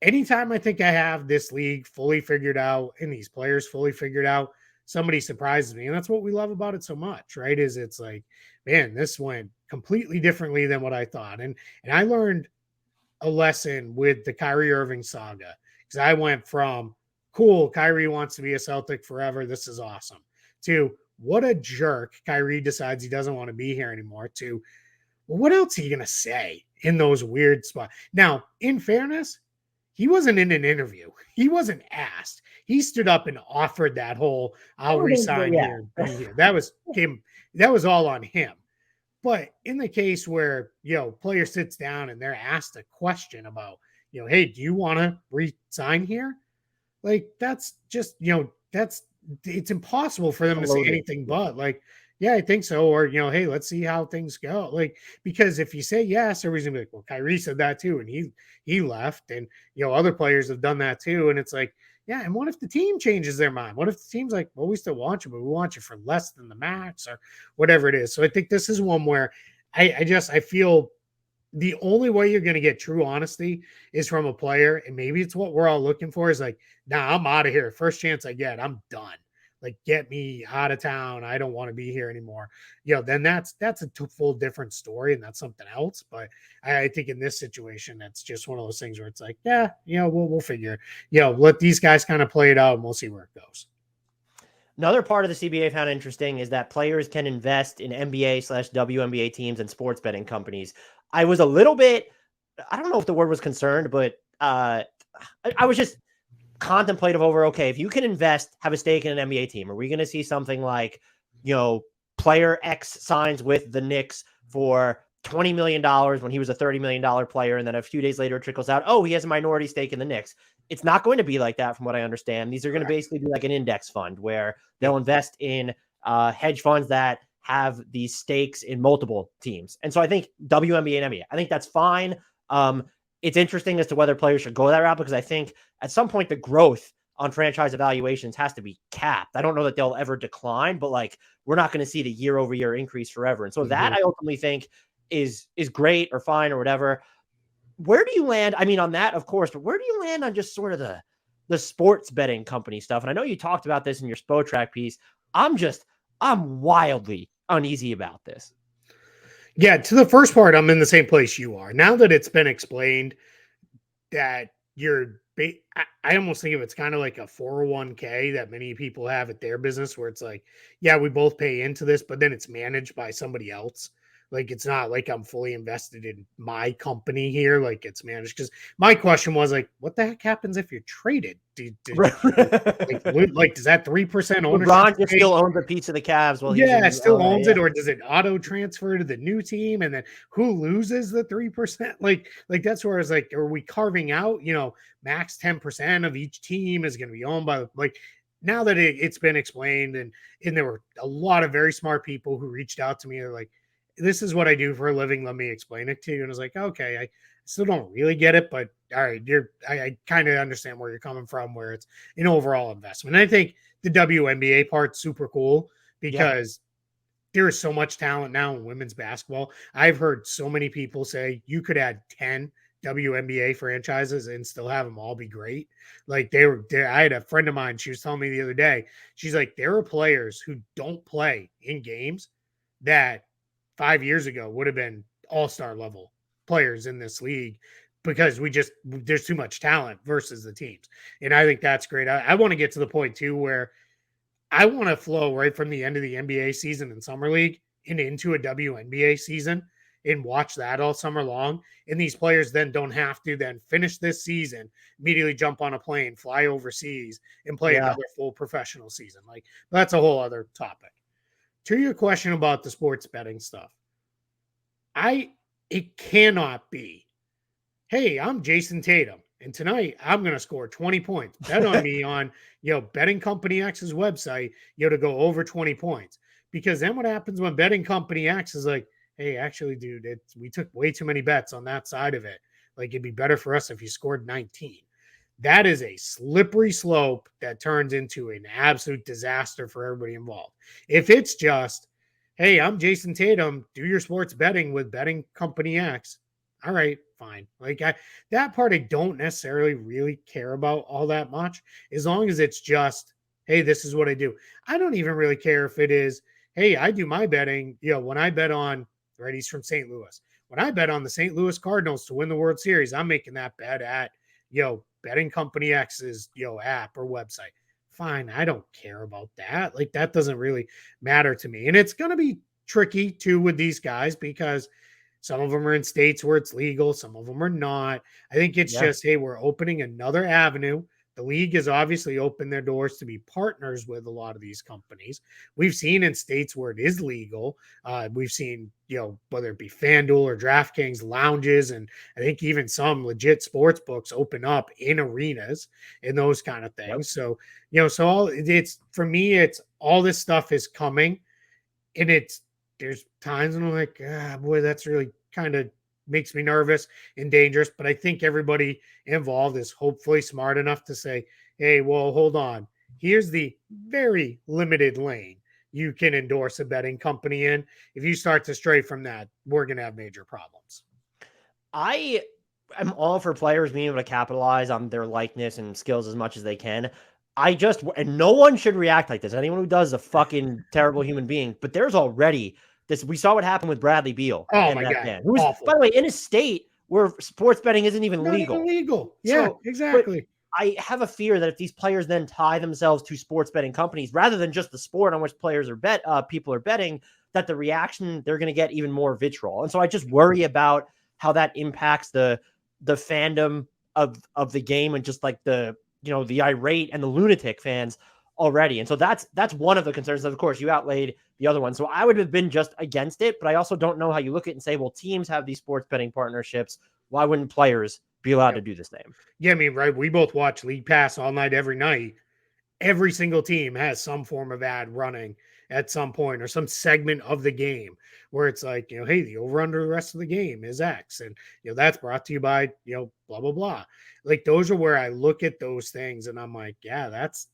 B: anytime I think I have this league fully figured out and these players fully figured out, somebody surprises me. And that's what we love about it so much, right? Is it's like, man, this went completely differently than what I thought. And I learned a lesson with the Kyrie Irving saga, because I went from cool, Kyrie wants to be a Celtic forever, this is awesome, to what a jerk, Kyrie decides he doesn't want to be here anymore, to, well, what else are you going to say in those weird spots? Now, in fairness, he wasn't in an interview. He wasn't asked. He stood up and offered that whole "I'll resign here" thing here. That was all on him. But in the case where player sits down and they're asked a question about hey, do you want to resign here? Like, that's just it's impossible for them to say anything but like, yeah, I think so. Or, hey, let's see how things go. Like, because if you say yes, everybody's gonna be like, well, Kyrie said that too, and he left, and other players have done that too. And it's like, yeah, and what if the team changes their mind? What if the team's like, well, we still want you, but we want you for less than the max or whatever it is. So I think this is one where I feel the only way you're going to get true honesty is from a player. And maybe it's what we're all looking for, is like, nah, I'm out of here. First chance I get, I'm done. Like, get me out of town. I don't want to be here anymore. Then that's a full different story, and that's something else. But I think in this situation, it's just one of those things where it's like, yeah, we'll figure, let these guys kind of play it out, and we'll see where it goes.
A: Another part of the CBA I found interesting is that players can invest in NBA/WNBA teams and sports betting companies. I was a little bit, I don't know if the word was concerned, but I was just contemplative over, okay, if you can invest, have a stake in an NBA team, are we going to see something like, player X signs with the Knicks for $20 million when he was a $30 million player, and then a few days later it trickles out, oh, he has a minority stake in the Knicks? It's not going to be like that from what I understand. These are going to basically be like an index fund where they'll invest in hedge funds that have these stakes in multiple teams. And so I think WNBA and NBA, I think that's fine. It's interesting as to whether players should go that route, because I think at some point the growth on franchise evaluations has to be capped. I don't know that they'll ever decline, but like, we're not going to see the year over year increase forever. And so that I ultimately think is great or fine or whatever. Where do you land? I mean, on that, of course, but where do you land on just sort of the sports betting company stuff? And I know you talked about this in your Spotrac piece. I'm wildly uneasy about this.
B: Yeah, to the first part, I'm in the same place you are. Now that it's been explained that I almost think of it's kind of like a 401k that many people have at their business, where it's like, yeah, we both pay into this, but then it's managed by somebody else. Like, it's not like I'm fully invested in my company here. Like, it's managed. Because my question was like, what the heck happens if you're traded? Does that 3% ownership?
A: LeBron just still owns a piece of the Cavs.
B: Still owns it, or does it auto transfer to the new team? And then who loses the 3%? Like that's where I was like, are we carving out, max 10% of each team is going to be owned by, like, now that it's been explained, and there were a lot of very smart people who reached out to me. They're like, this is what I do for a living, let me explain it to you. And I was like, okay, I still don't really get it, but all right, I kind of understand where you're coming from, where it's an overall investment. And I think the WNBA part's super cool, because there is so much talent now in women's basketball. I've heard so many people say you could add 10 WNBA franchises and still have them all be great. Like, I had a friend of mine, she was telling me the other day, she's like, there are players who don't play in games that 5 years ago would have been all-star level players in this league, because there's too much talent versus the teams. And I think that's great. I want to get to the point too, where I want to flow right from the end of the NBA season and summer league and into a WNBA season and watch that all summer long. And these players then don't have to then finish this season, immediately jump on a plane, fly overseas, and play another full professional season. Like, that's a whole other topic. To your question about the sports betting stuff, it cannot be, hey, I'm Jason Tatum, and tonight I'm going to score 20 points. Bet on me on, Betting Company X's website, to go over 20 points. Because then what happens when Betting Company X is like, hey, actually, dude, we took way too many bets on that side of it. Like, it'd be better for us if you scored 19. That is a slippery slope that turns into an absolute disaster for everybody involved. If it's just, hey, I'm Jason Tatum, do your sports betting with betting company X. All right, fine. Like, that part I don't necessarily really care about all that much, as long as it's just, hey, this is what I do. I don't even really care if it is, hey, I do my betting, when I bet on, right, he's from St. Louis. When I bet on the St. Louis Cardinals to win the World Series, I'm making that bet at, betting company X's, app or website. Fine. I don't care about that. Like, that doesn't really matter to me. And it's going to be tricky too with these guys because some of them are in states where it's legal, some of them are not. I think it's
A: Yeah.
B: just, hey, we're opening another avenue. The league has obviously opened their doors to be partners with a lot of these companies. We've seen in states where it is legal. We've seen, whether it be FanDuel or DraftKings lounges, and I think even some legit sports books open up in arenas and those kind of
A: Yep.
B: things. So, so all it's for me, it's all this stuff is coming, and there's times when I'm like, boy, that's really kind of makes me nervous and dangerous. But I think everybody involved is hopefully smart enough to say, hey, well, hold on. Here's the very limited lane you can endorse a betting company in. If you start to stray from that, we're going to have major problems.
A: I am all for players being able to capitalize on their likeness and skills as much as they can. And no one should react like this. Anyone who does is a fucking terrible human being. But there's already this. We saw what happened with Bradley Beal
B: Oh
A: and
B: my
A: that
B: God.
A: man, who was,
B: Awful.
A: by the way, in a state where sports betting isn't even
B: Not even
A: legal.
B: legal. Yeah,
A: So, but
B: exactly.
A: I have a fear that if these players then tie themselves to sports betting companies rather than just the sport on which people are betting, that the reaction they're going to get even more vitriol. And so I just worry about how that impacts the fandom of the game and just like the irate and the lunatic fans already. And so that's one of the concerns. Of course, you outlaid the other one. So I would have been just against it, but I also don't know how you look at it and say, well, teams have these sports betting partnerships. Why wouldn't players be allowed to do the same?
B: Yeah, I mean, right. We both watch League Pass all night, every night. Every single team has some form of ad running at some point or some segment of the game where it's like, hey, the over under the rest of the game is X. And, that's brought to you by, blah, blah, blah. Like, those are where I look at those things and I'm like, yeah, that's,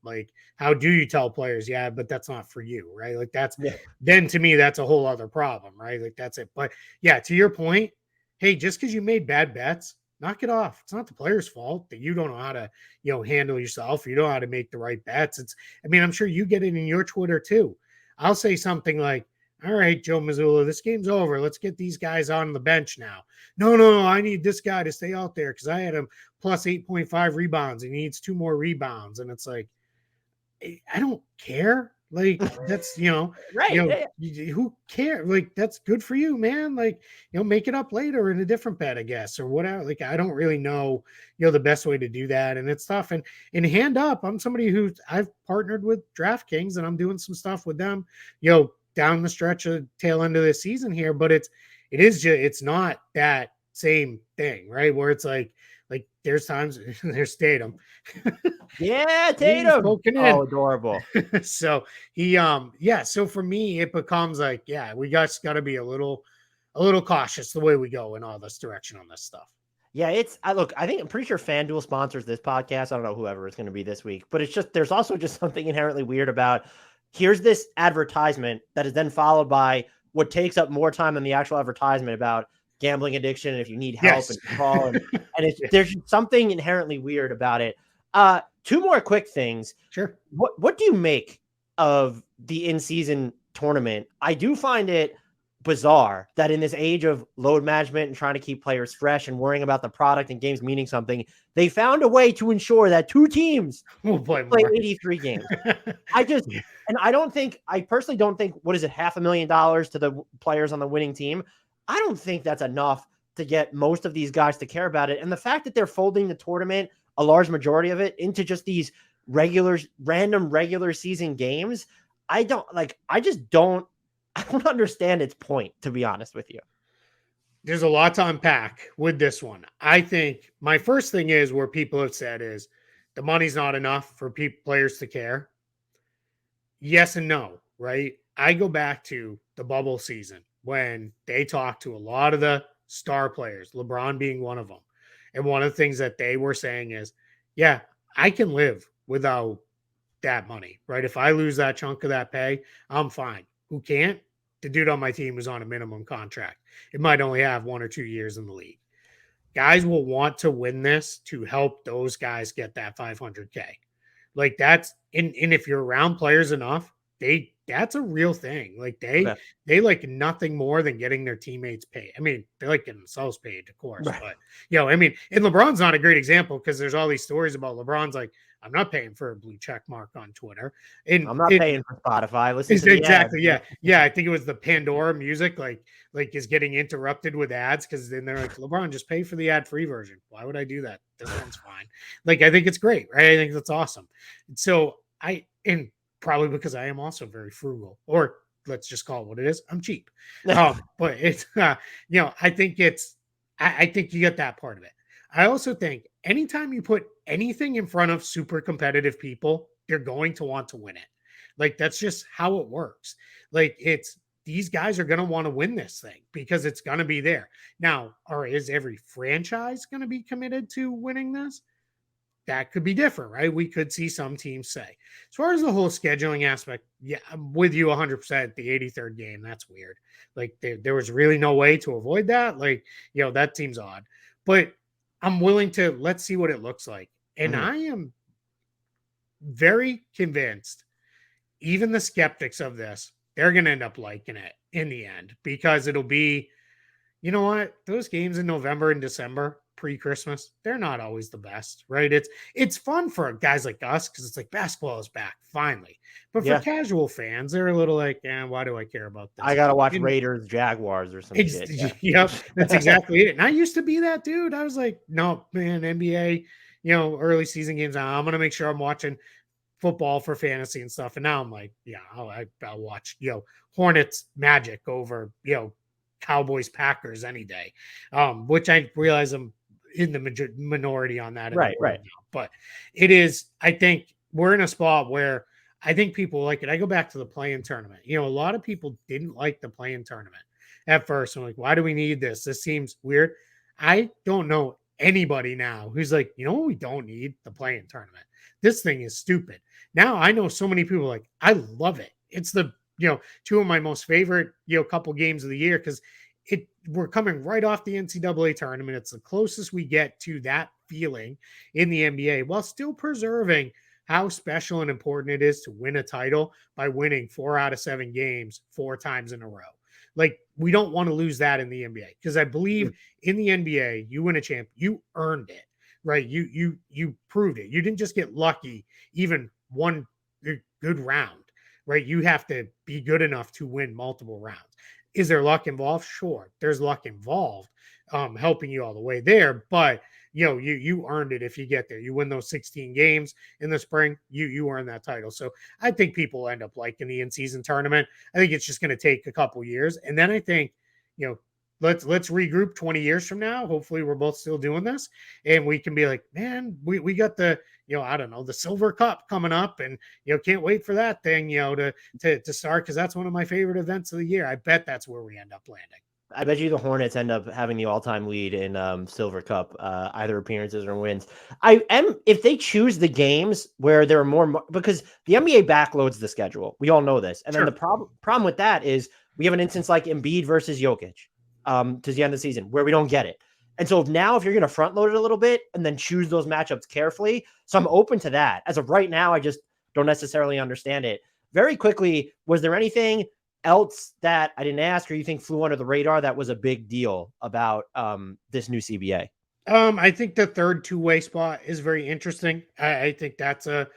B: like, how do you tell players? Yeah, but that's not for you, right? Like,
A: Yeah.
B: then to me, that's a whole other problem, right? Like, that's it. But yeah, to your point, hey, just because you made bad bets, knock it off. It's not the player's fault that you don't know how to, handle yourself. You know how to make the right bets. I'm sure you get it in your Twitter too. I'll say something like, all right, Joe Mazzulla, this game's over. Let's get these guys on the bench now. No, I need this guy to stay out there because I had him plus 8.5 rebounds and he needs 2 more rebounds. And it's like, I don't care. Like, that's,
A: Right. Yeah.
B: who cares? Like, that's good for you, man. Like, make it up later in a different bet, I guess, or whatever. Like, I don't really know, the best way to do that. And it's tough. And hand up, I'm somebody who I've partnered with DraftKings and I'm doing some stuff with them, down the stretch of tail end of the season here. But it's not that same thing, right? Where it's like there's times there's Tatum.
A: Yeah,
B: He's
A: Tatum.
B: poking in.
A: Oh, adorable.
B: So so for me it becomes like, yeah, we just got to be a little cautious the way we go in all this direction on this stuff.
A: Yeah, I'm pretty sure FanDuel sponsors this podcast. I don't know whoever it's going to be this week, but there's also just something inherently weird about here's this advertisement that is then followed by what takes up more time than the actual advertisement about gambling addiction. And if you need help
B: Yes.
A: and call
B: Yeah.
A: there's something inherently weird about it. Two more quick things.
B: Sure.
A: What do you make of the in-season tournament? I do find it bizarre that in this age of load management and trying to keep players fresh and worrying about the product and games meaning something, they found a way to ensure that two teams
B: We'll play
A: play
B: more.
A: 83 games. I personally don't think, what is it, $500,000 to the players on the winning team? I don't think that's enough to get most of these guys to care about it. And the fact that they're folding the tournament, a large majority of it, into just these random regular season games, I don't understand its point, to be honest with you.
B: There's a lot to unpack with this one. I think my first thing is where people have said is the money's not enough for players to care. Yes and no, right? I go back to the bubble season when they talked to a lot of the star players, LeBron being one of them. And one of the things that they were saying is, yeah, I can live without that money, right? If I lose that chunk of that pay, I'm fine. Who can't? The dude on my team was on a minimum contract. It might only have 1 or 2 years in the league. Guys will want to win this to help those guys get that 500K. Like that's and if you're around players enough, that's a real thing. Like
A: Okay.
B: they like nothing more than getting their teammates paid. I mean, they like getting themselves paid, of course,
A: Right.
B: but I mean, and LeBron's not a great example because there's all these stories about LeBron's like, I'm not paying for a blue check mark on Twitter. And
A: I'm not
B: it
A: paying for Spotify. Listen
B: is
A: to the ads.
B: exactly, yeah. Yeah, I think it was the Pandora music, like is getting interrupted with ads because then they're like, LeBron, just pay for the ad-free version. Why would I do that? This one's fine. Like, I think it's great, right? I think that's awesome. So and probably because I am also very frugal, or let's just call it what it is. I'm cheap. But it's I think I think you get that part of it. I also think anytime you put anything in front of super competitive people, they're going to want to win it. Like that's just how it works. Like it's these guys are going to want to win this thing because it's going to be there. Now, or is every franchise going to be committed to winning this? That could be different, right? We could see some teams say. As far as the whole scheduling aspect, yeah, I'm with you 100%. The 83rd game, that's weird. Like there was really no way to avoid that. Like, that seems odd. But I'm willing to let's see what it looks like. And
A: Mhm.
B: I am very convinced even the skeptics of this, they're going to end up liking it in the end because it'll be, you know what? Those games in November and December pre-Christmas, they're not always the best, right? It's fun for guys like us because it's like basketball is back finally. But for
A: Yeah.
B: casual fans, they're a little like, why do I care about
A: I
B: this?
A: gotta watch
B: And
A: Raiders, Jaguars, or some shit.
B: yep, that's
A: Yeah.
B: exactly it. And I used to be that dude. I was like, no, man, NBA, early season games. I'm gonna make sure I'm watching football for fantasy and stuff. And now I'm like, yeah, I'll watch, Hornets Magic over, Cowboys Packers any day. Which I realize I'm in the minority on that in the
A: Right.
B: world
A: Right.
B: now. But it is, I think we're in a spot where I think people like it. I go back to the play-in tournament. A lot of people didn't like the play-in tournament at first. I'm like, why do we need this? This seems weird. I don't know anybody now who's like, you know what, we don't need the play-in tournament. This thing is stupid. Now I know so many people like, I love it. It's the, two of my most favorite, couple games of the year because we're coming right off the NCAA tournament. It's the closest we get to that feeling in the NBA while still preserving how special and important it is to win a title by winning 4 out of 7 games 4 times in a row. Like we don't want to lose that in the NBA because I believe
A: Mm.
B: in the NBA, you win a champ, you earned it, right? You proved it. You didn't just get lucky even one good round, right? You have to be good enough to win multiple rounds. Is there luck involved? Sure, there's luck involved, helping you all the way there, but you earned it if you get there. You win those 16 games in the spring, you earn that title. So I think people end up liking the in-season tournament. I think it's just going to take a couple years, and then I think you know let's regroup 20 years from now. Hopefully, we're both still doing this, and we can be like, man, we got the I don't know, the Silver Cup coming up, and can't wait for that thing to start because that's one of my favorite events of the year. I bet that's where we end up landing.
A: I bet you the Hornets end up having the all-time lead in Silver Cup, either appearances or wins. I am if they choose the games where there are more because the NBA backloads the schedule. We all know this, and then the
B: Sure.
A: problem with that is we have an instance like Embiid versus Jokic to the end of the season where we don't get it. And so now, if you're going to front load it a little bit and then choose those matchups carefully, so I'm open to that. As of right now, I just don't necessarily understand it. Very quickly, was there anything else that I didn't ask or you think flew under the radar that was a big deal about this new CBA?
B: I think the third two-way spot is very interesting. I think that's a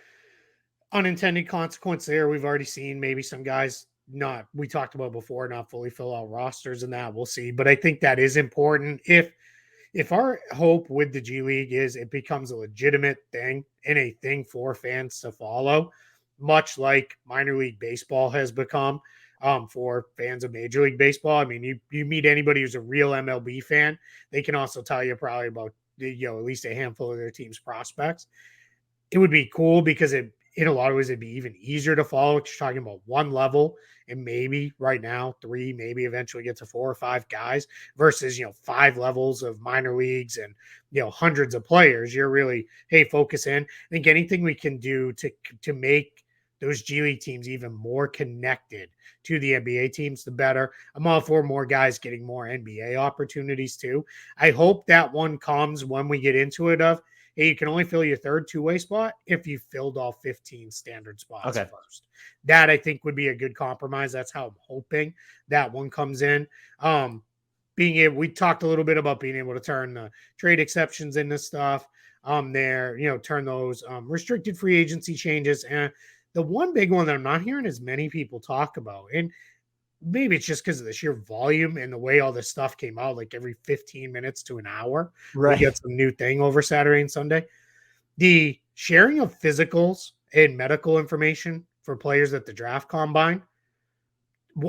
B: unintended consequence there. We've already seen maybe some guys not we talked about before not fully fill out rosters and that we'll see. But I think that is important. If our hope with the G League is it becomes a legitimate thing and a thing for fans to follow, much like minor league baseball has become for fans of Major League Baseball. I mean, you meet anybody who's a real MLB fan, they can also tell you probably about at least a handful of their team's prospects. It would be cool because in a lot of ways, it'd be even easier to follow. You're talking about one level and maybe right now 3, maybe eventually get to 4 or 5 guys versus, 5 levels of minor leagues and, hundreds of players. You're really, hey, focus in. I think anything we can do to make those G League teams even more connected to the NBA teams, the better. I'm all for more guys getting more NBA opportunities too. I hope that one comes when we get into it of, hey, you can only fill your third two-way spot if you filled all 15 standard spots first. That I think would be a good compromise. That's how I'm hoping that one comes in. We talked a little bit about being able to turn the trade exceptions into stuff turn those restricted free agency changes. And the one big one that I'm not hearing as many people talk about, and maybe it's just because of the sheer volume and the way all this stuff came out, like every 15 minutes to an hour, we get some new thing over Saturday and Sunday. The sharing of physicals and medical information for players at the draft combine,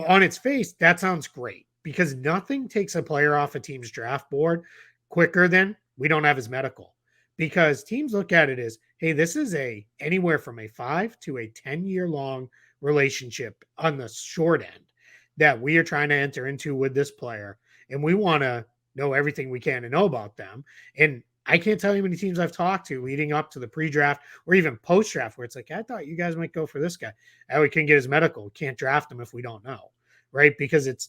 B: on its face, that sounds great because nothing takes a player off a team's draft board quicker than we don't have his medical. Because teams look at it as, hey, this is anywhere from a 5 to a 10-year long relationship on the short end that we are trying to enter into with this player. And we want to know everything we can to know about them. And I can't tell you how many teams I've talked to leading up to the pre-draft or even post-draft where it's like, I thought you guys might go for this guy. Oh, we couldn't get his medical. We can't draft him if we don't know, right? Because it's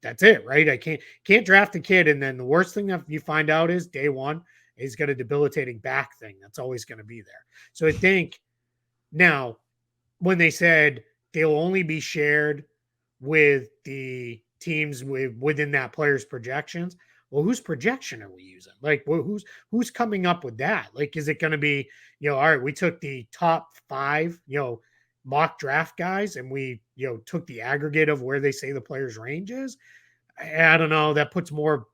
B: that's it, right? I can't draft a kid. And then the worst thing that you find out is day one, he's got a debilitating back thing. That's always going to be there. So I think now when they said they'll only be shared with the teams within that player's projections, well, whose projection are we using? Like, who's coming up with that? Like, is it going to be, all right, we took the top 5, mock draft guys and we, took the aggregate of where they say the player's range is? I don't know. That puts more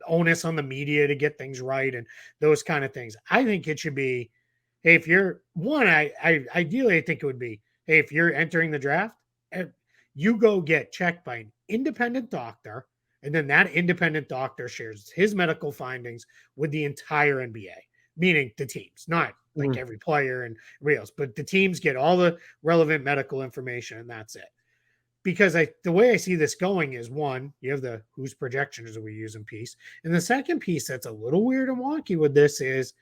B: onus on the media to get things right and those kind of things. I think it should be, hey, if you're one, ideally, I think it would be, hey, if you're entering the draft, you go get checked by an independent doctor, and then that independent doctor shares his medical findings with the entire NBA, meaning the teams, not like every player and everybody else, but the teams get all the relevant medical information, and that's it. Because the way I see this going is, one, you have the whose projections are we using piece. And the second piece that's a little weird and wonky with this is,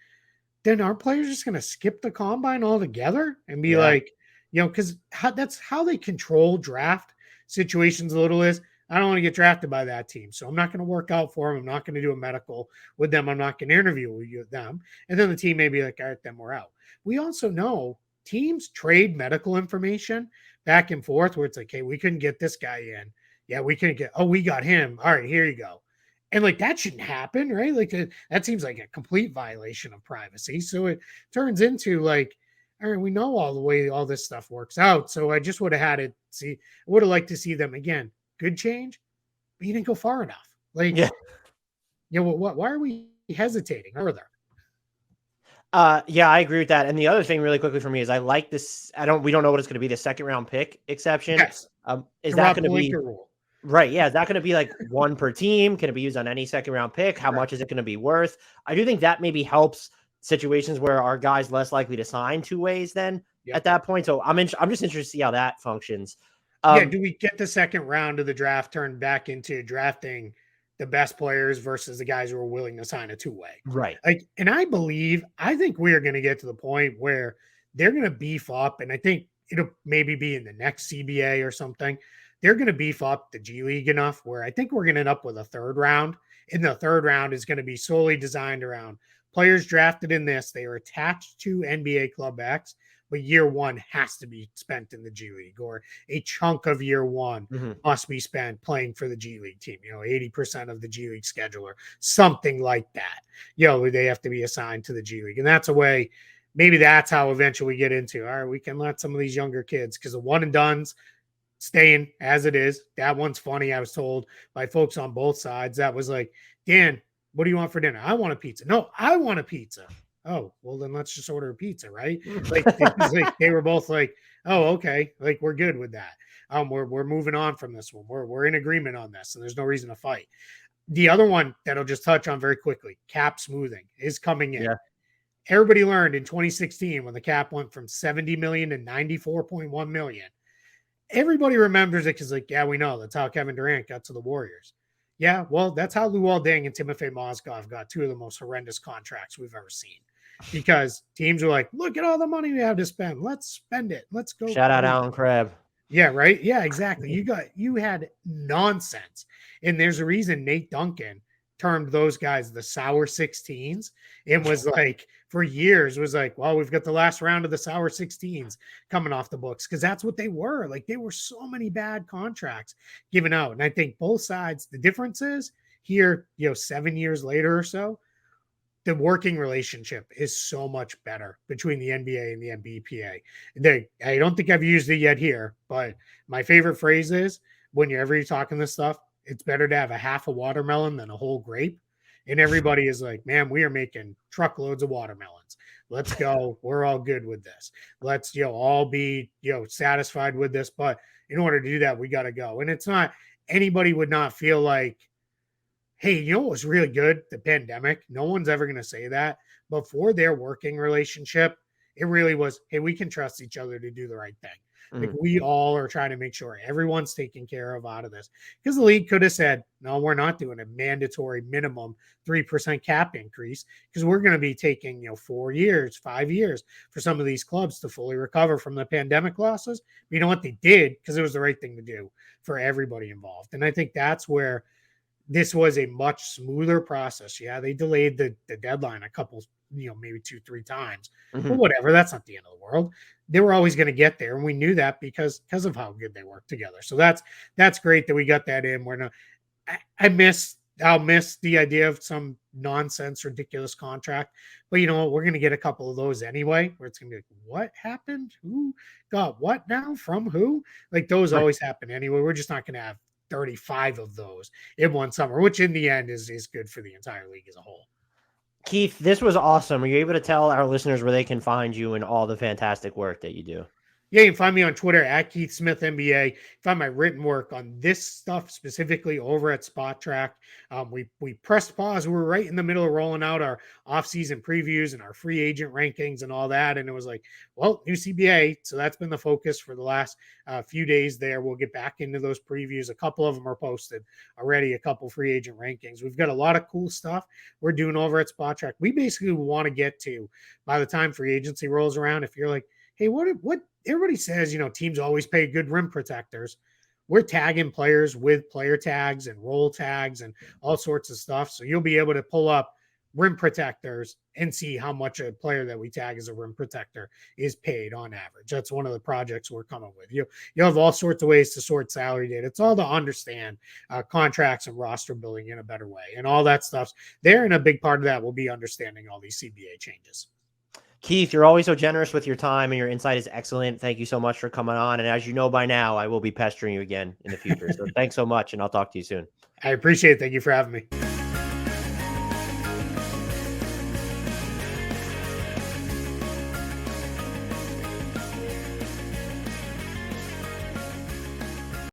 B: then our players just going to skip the combine altogether and be like, because that's how they control draft situations a little is, I don't want to get drafted by that team. So I'm not going to work out for them. I'm not going to do a medical with them. I'm not going to interview with them. And then the team may be like, all right, then we're out. We also know teams trade medical information back and forth where it's like, hey, we couldn't get this guy in. Yeah, we couldn't get, we got him. All right, here you go. And like that shouldn't happen, right? Like that seems like a complete violation of privacy. So it turns into like, all right, we know all the way all this stuff works out. So I just would have had it see, I would have liked to see them again. Good change, but you didn't go far enough. Like, why are we hesitating further?
A: Yeah, I agree with that. And the other thing really quickly for me is I like this. We don't know what it's going to be. The second round pick exception.
B: Yes.
A: Is that going to be right? Yeah. Is that going to be like one per team? Can it be used on any second round pick? How much is it going to be worth? I do think that maybe helps situations where our guys less likely to sign two ways then at that point. So I'm just interested to see how that functions.
B: Do we get the second round of the draft turned back into drafting the best players versus the guys who are willing to sign a two-way?
A: Right.
B: And I think we are going to get to the point where they're going to beef up, and I think it'll maybe be in the next CBA or something. They're going to beef up the G League enough where I think we're going to end up with a third round. And the third round is going to be solely designed around players drafted in this. They are attached to NBA Club X, but year one has to be spent in the G League, or a chunk of year one must be spent playing for the G League team, 80% of the G League scheduler, something like that. They have to be assigned to the G League. And that's a way, maybe that's how eventually we get into, all right, we can let some of these younger kids, because the one and dones staying as it is. That one's funny. I was told by folks on both sides that was like, Dan, what do you want for dinner? I want a pizza. No, I want a pizza. Oh, well, then let's just order a pizza, right? Like, they were both like, oh, okay, like we're good with that. We're moving on from this one. We're in agreement on this, and there's no reason to fight. The other one that I'll just touch on very quickly, cap smoothing is coming in. Everybody learned in 2016 when the cap went from 70 million to 94.1 million. Everybody remembers it because, like, yeah, we know that's how Kevin Durant got to the Warriors. Yeah, well, that's how Luol Deng and Timofey Mozgov got two of the most horrendous contracts we've ever seen. Because teams are like, look at all the money we have to spend. Let's spend it. Let's go.
A: Shout out Alan Crabb.
B: Yeah, right. Yeah, exactly. You had nonsense. And there's a reason Nate Duncan termed those guys the sour 16s and was like, for years, was like, well, we've got the last round of the sour 16s coming off the books, because that's what they were. Like, they were so many bad contracts given out. And I think both sides, the difference is here, 7 years later or so, the working relationship is so much better between the NBA and the NBPA. I don't think I've used it yet here, but my favorite phrase is, whenever you're talking this stuff, it's better to have a half a watermelon than a whole grape. And everybody is like, man, we are making truckloads of watermelons. Let's go. We're all good with this. Let's, all be, satisfied with this. But in order to do that, we got to go. And it's not, anybody would not feel like, hey, you know what was really good? The pandemic. No one's ever going to say that. But for their working relationship, it really was, hey, we can trust each other to do the right thing. Like, we all are trying to make sure everyone's taken care of out of this. Because the league could have said, no, we're not doing a mandatory minimum 3% cap increase, because we're going to be taking, 4 years, 5 years for some of these clubs to fully recover from the pandemic losses. But you know what? They did, because it was the right thing to do for everybody involved. And I think that's where this was a much smoother process. Yeah, they delayed the deadline a couple, maybe 2-3 times. But whatever, that's not the end of the world. They were always going to get there, and we knew that because of how good they worked together. So that's great that we got that in. I'll miss the idea of some nonsense, ridiculous contract. But you know what? We're going to get a couple of those anyway, where it's going to be like, what happened? Who got what now? From who? Like, those always happen anyway. We're just not going to have 35 of those in one summer, which in the end is good for the entire league as a whole.
A: Keith, this was awesome. Are you able to tell our listeners where they can find you and all the fantastic work that you do?
B: Yeah, you can find me on Twitter at Keith Smith NBA. Find my written work on this stuff specifically over at Spot Track. We pressed pause. We were right in the middle of rolling out our offseason previews and our free agent rankings and all that. And it was like, well, new CBA. So that's been the focus for the last few days there. We'll get back into those previews. A couple of them are posted already, a couple free agent rankings. We've got a lot of cool stuff we're doing over at Spot Track. We basically want to get to, by the time free agency rolls around, if you're like, hey, what everybody says, teams always pay good rim protectors. We're tagging players with player tags and roll tags and all sorts of stuff. So you'll be able to pull up rim protectors and see how much a player that we tag as a rim protector is paid on average. That's one of the projects we're coming with. You'll have all sorts of ways to sort salary data. It's all to understand contracts and roster building in a better way. And all that stuff's there. And a big part of that will be understanding all these CBA changes.
A: Keith, you're always so generous with your time, and your insight is excellent. Thank you so much for coming on. And as you know by now, I will be pestering you again in the future. So thanks so much, and I'll talk to you soon.
B: I appreciate it. Thank you for having me.